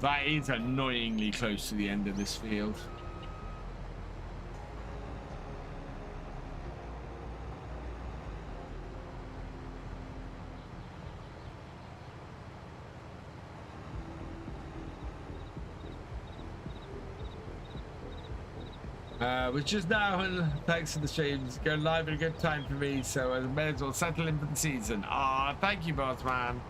That is annoyingly close to the end of this field. Which just now, thanks for the streams, go live at a good time for me, so I may as well settle in for the season. Ah, thank you, boss man.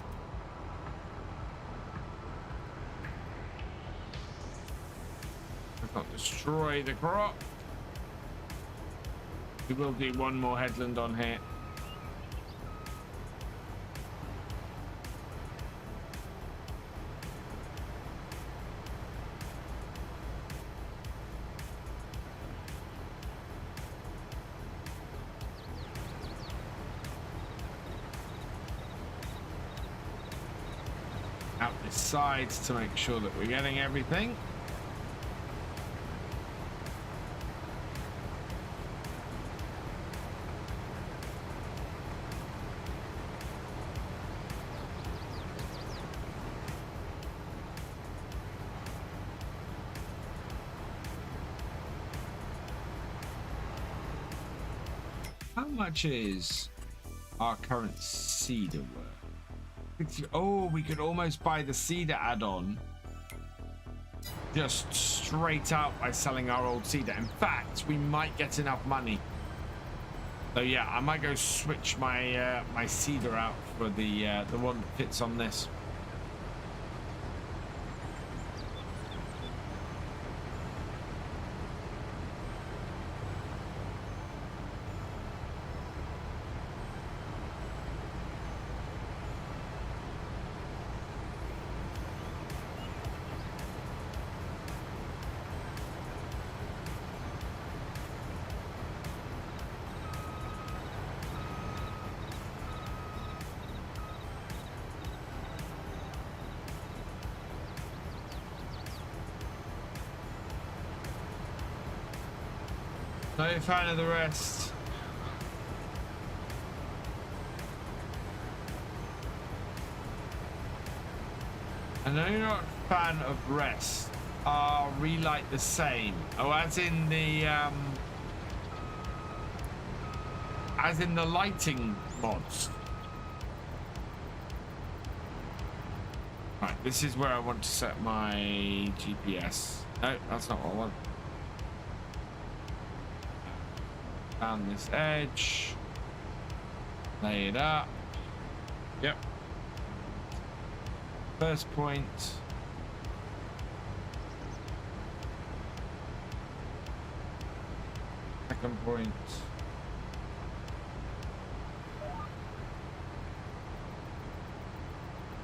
Not destroy the crop. We will do one more headland on here. Out the sides to make sure that we're getting everything. How much is our current cedar worth? Oh, we could almost buy the cedar add-on just straight out by selling our old cedar. In fact, we might get enough money. So yeah, I might go switch my my cedar out for the one that fits on this. No fan of the rest. I know you're not a fan of rest. Are relight the same? Oh, as in the lighting mods. Right, this is where I want to set my GPS. No, that's not what I want. Down this edge, lay it up. Yep. First point. Second point.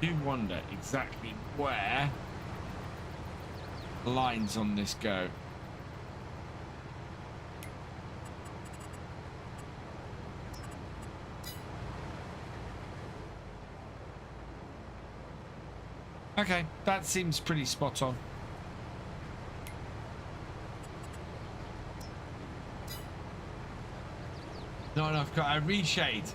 I do wonder exactly where lines on this go. Okay, that seems pretty spot on. Not enough. I reshade.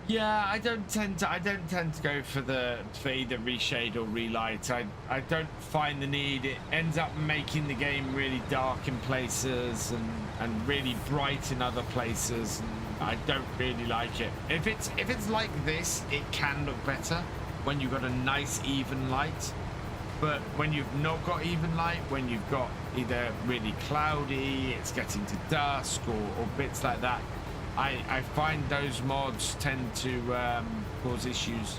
Yeah, I don't tend to go for either reshade or relight. I don't find the need. It ends up making the game really dark in places and really bright in other places. And I don't really like it. If it's like this, it can look better when you've got a nice even light. But when you've not got even light, when you've got either really cloudy, it's getting to dusk or bits like that, I find those mods tend to cause issues.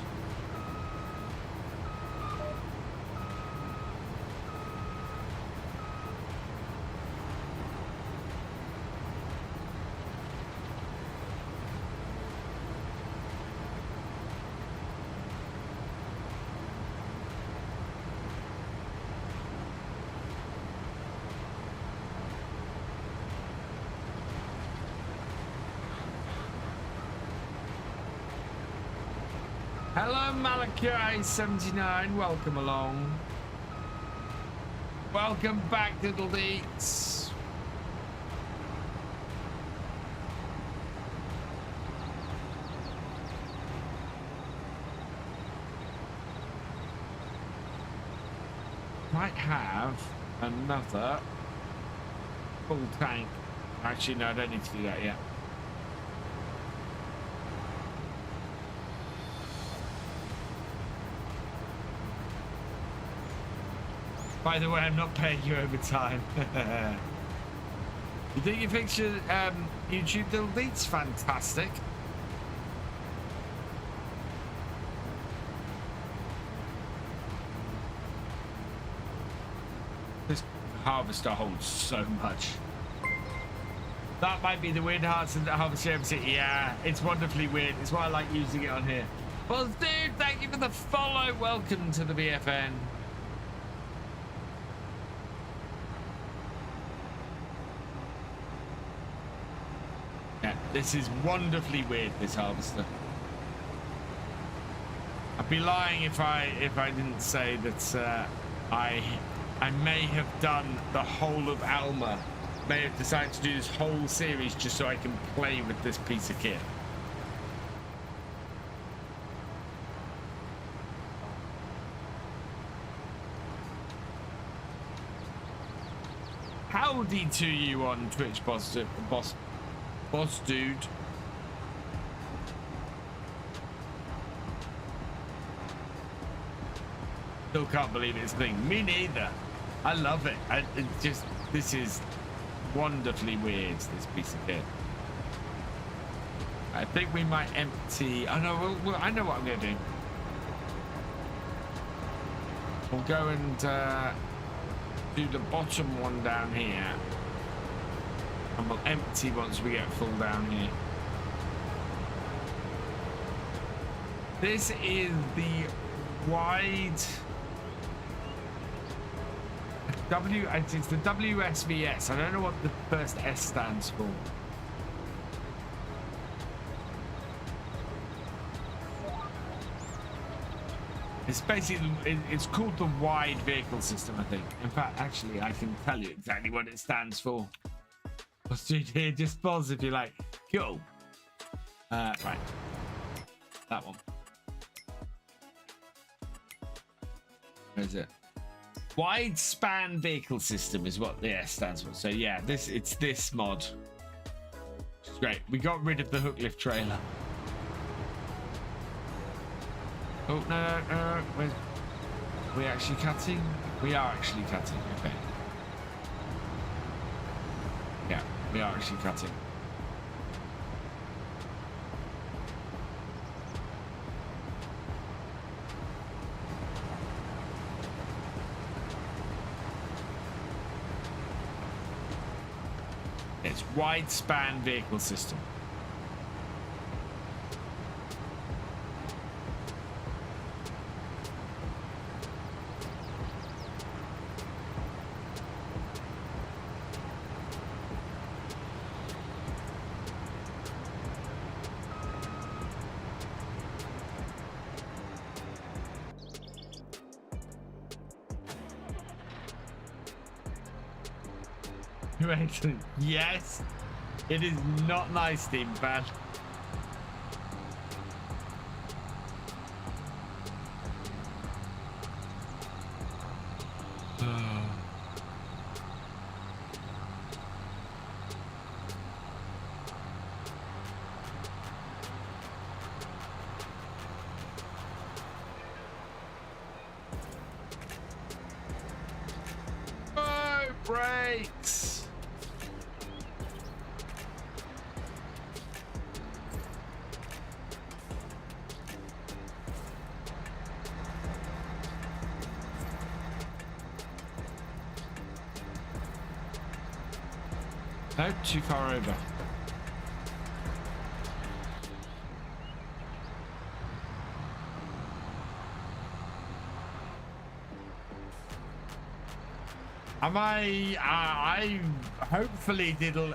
Hello, Malachi79. Welcome along. Welcome back, Diddle Deets. Might have another full tank. Actually, no, I don't need to do that yet. By the way, I'm not paying you overtime. You think you fix your YouTube Diddle Deets? Fantastic. This harvester holds so much. That might be the weird harvester ever see. Yeah, it's wonderfully weird. It's why I like using it on here. Well, dude, thank you for the follow. Welcome to the BFN. Yeah, this is wonderfully weird, this harvester. I'd be lying if I didn't say that I may have done the whole of Alma. May have decided to do this whole series just so I can play with this piece of kit. How howdy to you on Twitch, boss dude. Still can't believe it's a thing. Me neither. I love it. This is wonderfully weird, this piece of kit. I think we might empty. I know. I know what I'm going to do. We'll go and do the bottom one down here, and we'll empty once we get full down here. This is the wide it's the WSVS. I don't know what the first S stands for. It's basically, it's called the wide vehicle system, I think. In fact, actually, I can tell you exactly what it stands for. Let's do it here, just pause if you like. Cool. Right. That one. Where is it? Wide span vehicle system is what the S stands for. So yeah, it's this mod. Which is great. We got rid of the hook lift trailer. Oh, no. Are we actually cutting? We are actually cutting. Okay. Yeah, we are actually cutting. It's wide span vehicle system. Yes, it is not nice, Team Fan. Oh, brakes. No, too far over. I hopefully diddle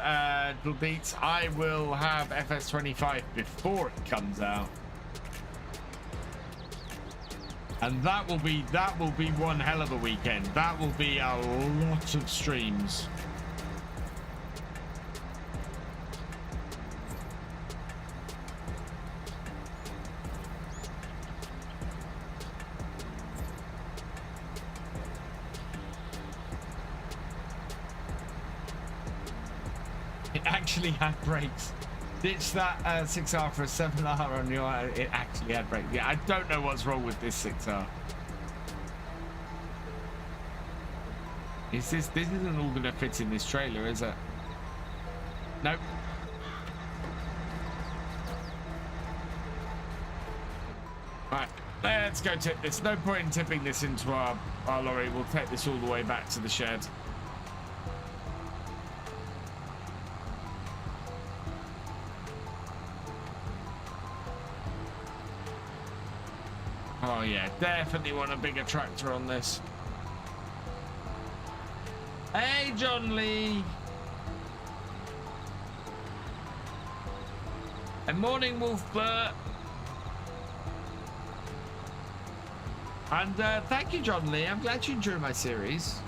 beats. I will have FS25 before it comes out, and that will be one hell of a weekend. That will be a lot of streams. Actually had brakes. Ditch that 6R for a 7R on your. It actually had brakes. Yeah, I don't know what's wrong with this 6R. Is this isn't all gonna fit in this trailer, is it? Nope. Right, let's go tip this. No point in tipping this into our lorry. We'll take this all the way back to the shed. Oh yeah, definitely want a bigger tractor on this. Hey, John Lee. And morning, Wolfbert. And thank you, John Lee. I'm glad you enjoyed my series.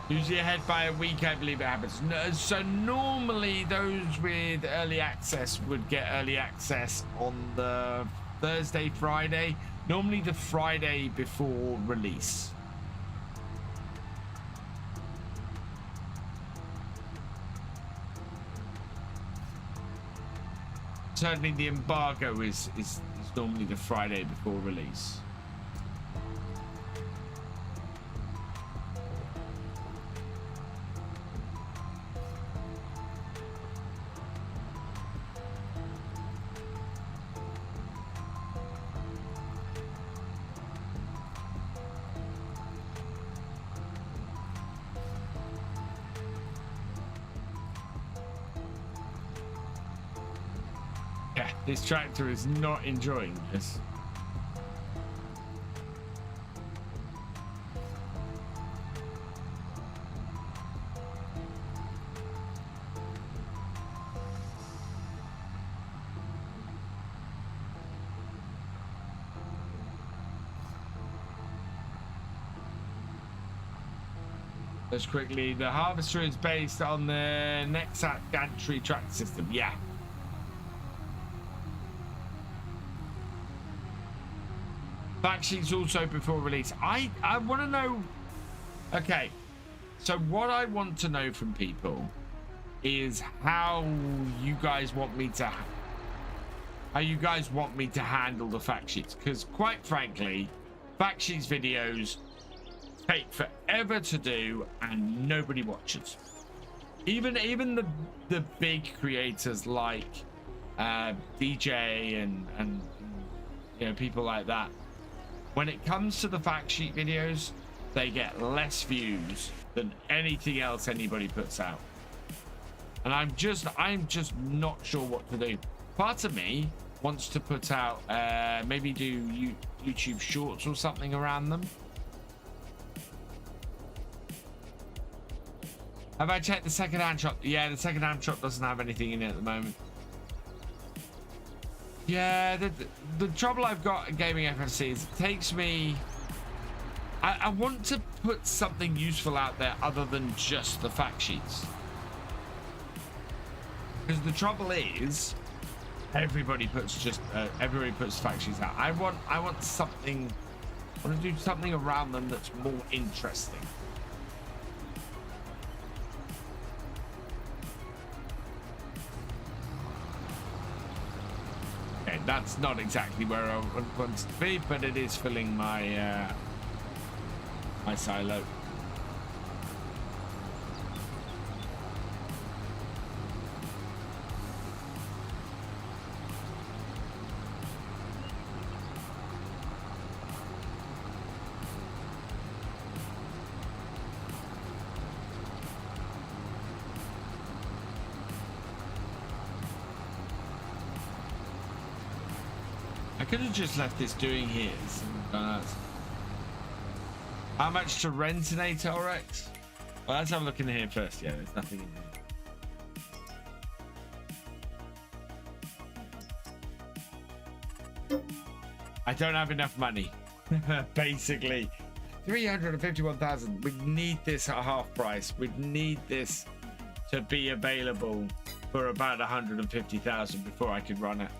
Usually ahead by a week, I believe it happens. No, so normally those with early access would get early access on the Thursday, Friday. Normally the Friday before release. certainly the embargo is normally the Friday before release. This tractor is not enjoying this. Just quickly, the harvester is based on the Nexat gantry tractor system. Yeah. Fact sheets also before release. I want to know. Okay, so what I want to know from people is how you guys want me to handle the fact sheets, because quite frankly, fact sheets videos take forever to do and nobody watches. Even the big creators like DJ and you know, people like that. When it comes to the fact sheet videos, they get less views than anything else anybody puts out. And I'm just not sure what to do. Part of me wants to put out, maybe do YouTube shorts or something around them. Have I checked the second-hand shop? Yeah, the second-hand shop doesn't have anything in it at the moment. Yeah, the trouble I've got at GamingFFC is it takes me... I want to put something useful out there other than just the fact sheets. Because the trouble is, everybody puts fact sheets out. I want something... I want to do something around them that's more interesting. That's not exactly where I want to be, but it is filling my my silo. I could have just left this doing here. How much to rent an 8RX? Well, let's have a look in here first. Yeah, there's nothing in here. I don't have enough money. Basically, 351,000. We need this at half price. We need this to be available for about 150,000 before I could run it.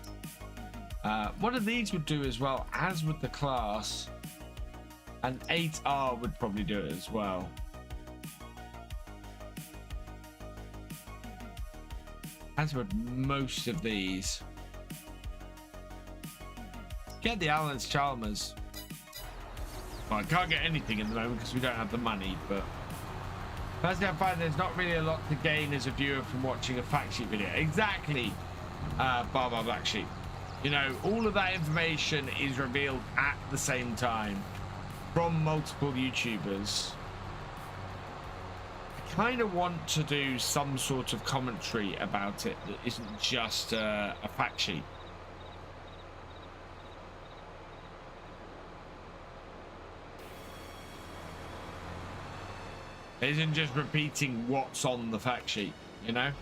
One of these would do as well, as with the class. An 8R would probably do it as well. As would most of these. Get the Allen's Chalmers. Well, I can't get anything at the moment because we don't have the money, but personally I find there's not really a lot to gain as a viewer from watching a fact sheet video. Exactly, Bar Black Sheep. You know, all of that information is revealed at the same time from multiple YouTubers. I kind of want to do some sort of commentary about it that isn't just a fact sheet. It isn't just repeating what's on the fact sheet, you know?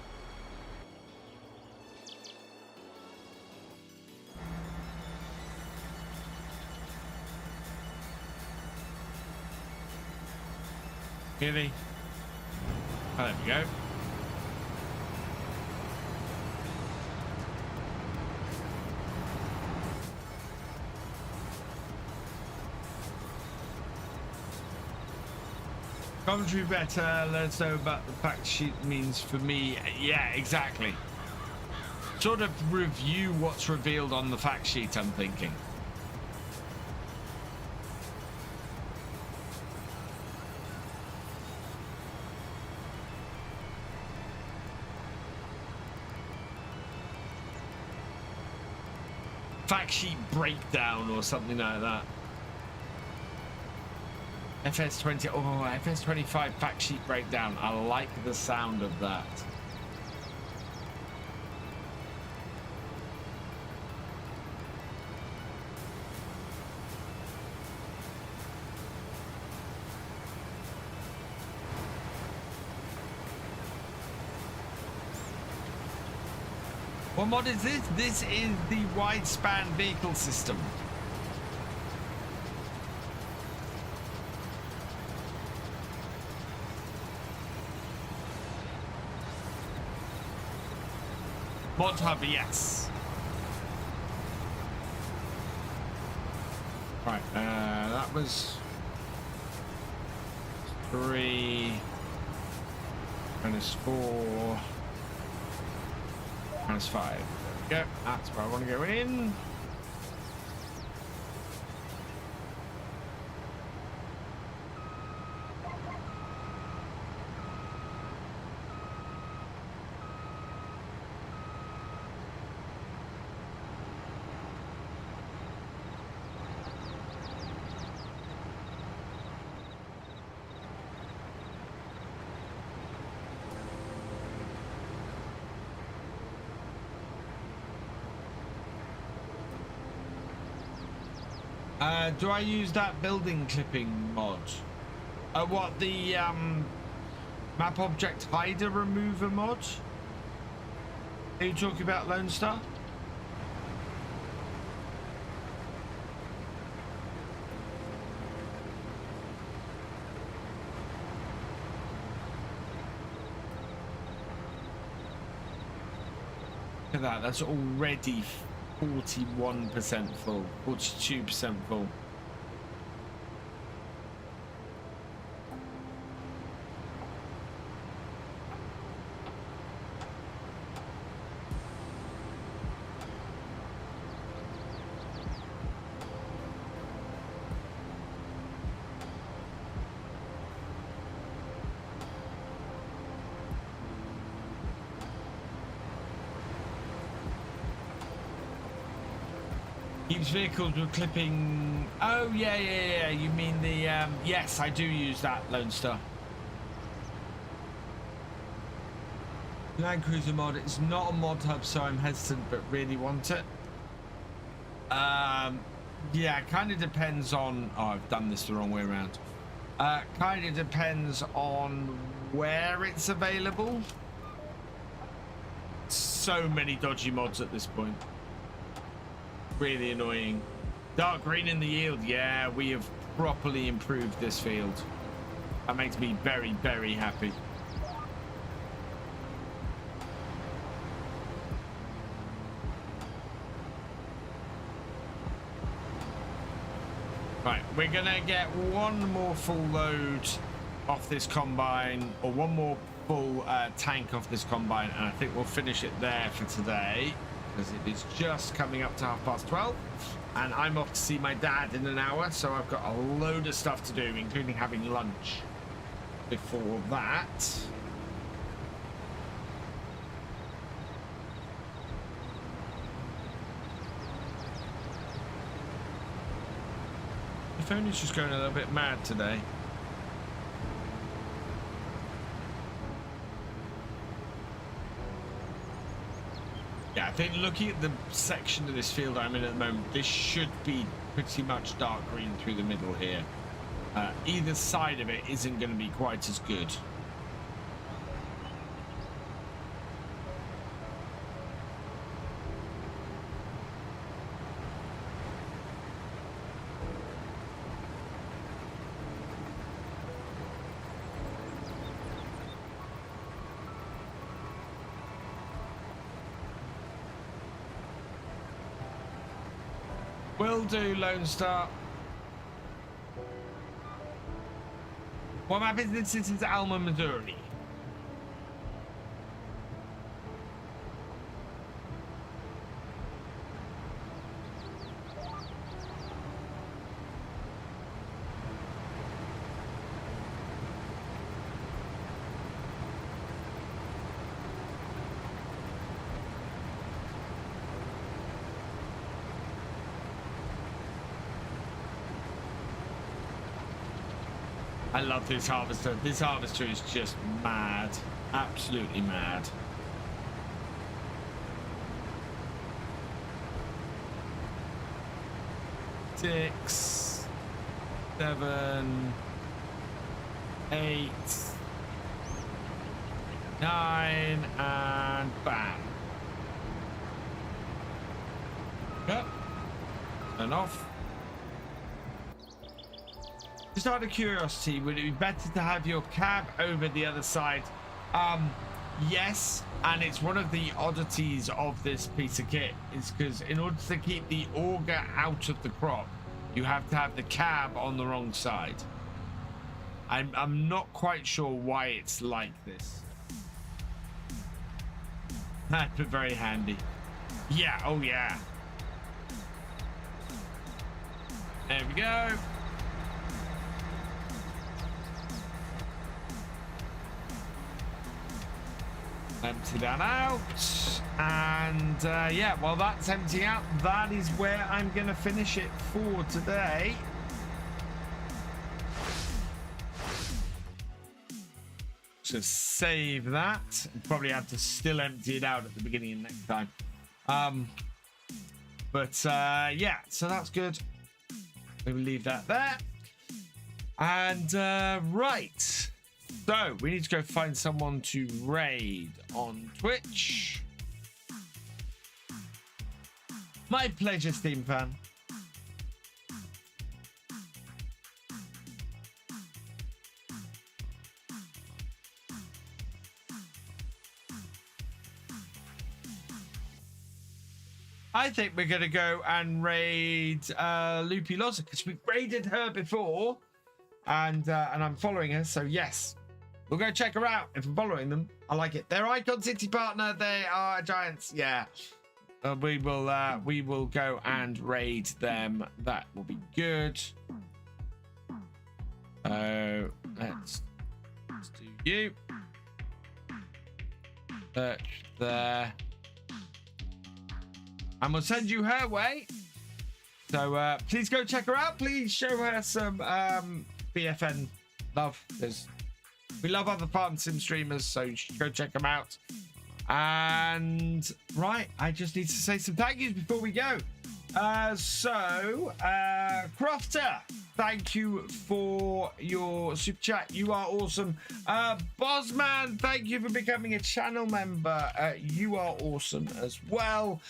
Really? Oh, there we go. Commentary better. Let us know about the fact sheet means for me. Yeah, exactly. sort of review what's revealed on the fact sheet, I'm thinking. Fact sheet breakdown or something like that. FS20, oh, FS25 fact sheet breakdown. I like the sound of that. What mod is this? This is the wide span vehicle system. Mod hub, yes. Right, that was 3 minus 4 minus 5. There we go. That's where I want to go in. Do I use that building clipping mod? What, the map object hider remover mod? Are you talking about Lone Star? Look at that, that's already 41% full, 42% full. Vehicles with clipping. Oh yeah, you mean the yes, I do use that, Lone Star. Land Cruiser mod, it's not a mod hub, so I'm hesitant but really want it. Yeah, kind of depends on, oh, I've done this the wrong way around. Kind of depends on where it's available. So many dodgy mods at this point. Really annoying. Dark green in the yield. Yeah, we have properly improved this field. That makes me very, very happy. Right, we're gonna get one more full load off this combine, or one more full tank off this combine, and I think we'll finish it there for today, because it is just coming up to 12:30, and I'm off to see my dad in an hour, so I've got a load of stuff to do, including having lunch before that. The phone is just going a little bit mad today. Yeah, I think looking at the section of this field I'm in at the moment, this should be pretty much dark green through the middle here. Either side of it isn't going to be quite as good. Will do, Lone Star. What map is this? This is Alma, Missouri. I love this harvester. This harvester is just mad. Absolutely mad. Six, 7, 8, 9, and bam. Yep. And off. Just out of curiosity, would it be better to have your cab over the other side? Yes, and it's one of the oddities of this piece of kit is because in order to keep the auger out of the crop, you have to have the cab on the wrong side. I'm not quite sure why it's like this. But very handy. Yeah, oh yeah. There we go. Empty that out, and yeah, while that's emptying out, that is where I'm gonna finish it for today. So save that. Probably have to still empty it out at the beginning of next time. But yeah, so that's good. We will leave that there. And right. So, we need to go find someone to raid on Twitch. My pleasure, Steam fan. I think we're going to go and raid Loopy Loza because we raided her before. And I'm following her, so yes. We'll go check her out. If I'm following them, I like it. They're Icon City partner. They are giants. Yeah. We will go and raid them. That will be good. Let's do you. Search there. And we'll send you her way. So please go check her out. Please show her some BFN love. We love other farm sim streamers, so you should go check them out. And right, I just need to say some thank yous before we go. Crofter, thank you for your super chat. You are awesome. Bosman, thank you for becoming a channel member. You are awesome as well.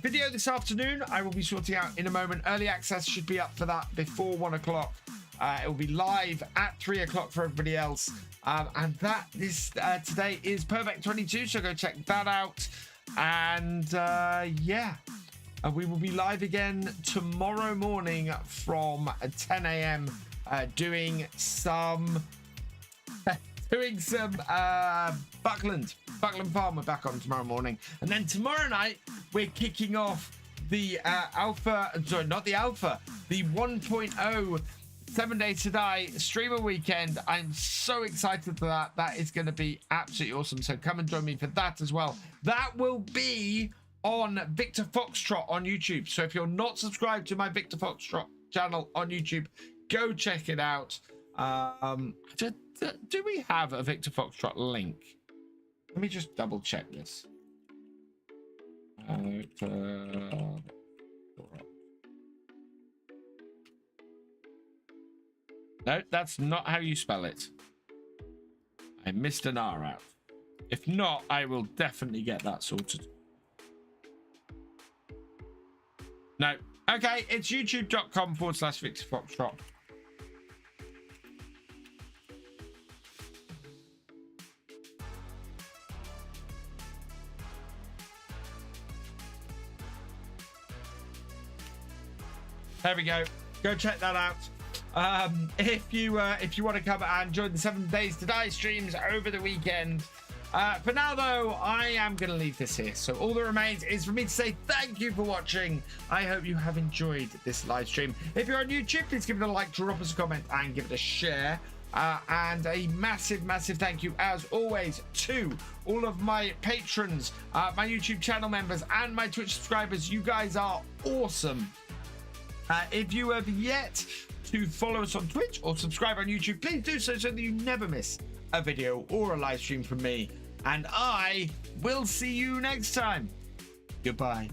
Video this afternoon, I will be sorting out in a moment. Early access should be up for that before 1 o'clock. It will be live at 3 o'clock for everybody else. And that is today is Perfect22, so go check that out. And yeah, we will be live again tomorrow morning from 10 a.m. Doing some Buckland Farm. We're back on tomorrow morning. And then tomorrow night, we're kicking off the the 1.0 7 Days to Die streamer weekend. I'm so excited for that. That is going to be absolutely awesome. So come and join me for that as well. That will be on Victor Foxtrot on YouTube. So if you're not subscribed to my Victor Foxtrot channel on YouTube, go check it out. Do we have a Victor Foxtrot link? Let me just double check this. No, that's not how you spell it. I missed an R out. If not, I will definitely get that sorted. No. Okay, it's youtube.com/Victor Foxtrot. There we go. Go check that out. If you want to come and join the 7 Days to Die streams over the weekend. For now though, I am going to leave this here. So all that remains is for me to say thank you for watching. I hope you have enjoyed this live stream. If you're on YouTube, please give it a like, drop us a comment and give it a share. And a massive thank you as always to all of my patrons, my YouTube channel members and my Twitch subscribers. You guys are awesome. If you have yet to follow us on Twitch or subscribe on YouTube, please do so that you never miss a video or a live stream from me. And I will see you next time. Goodbye.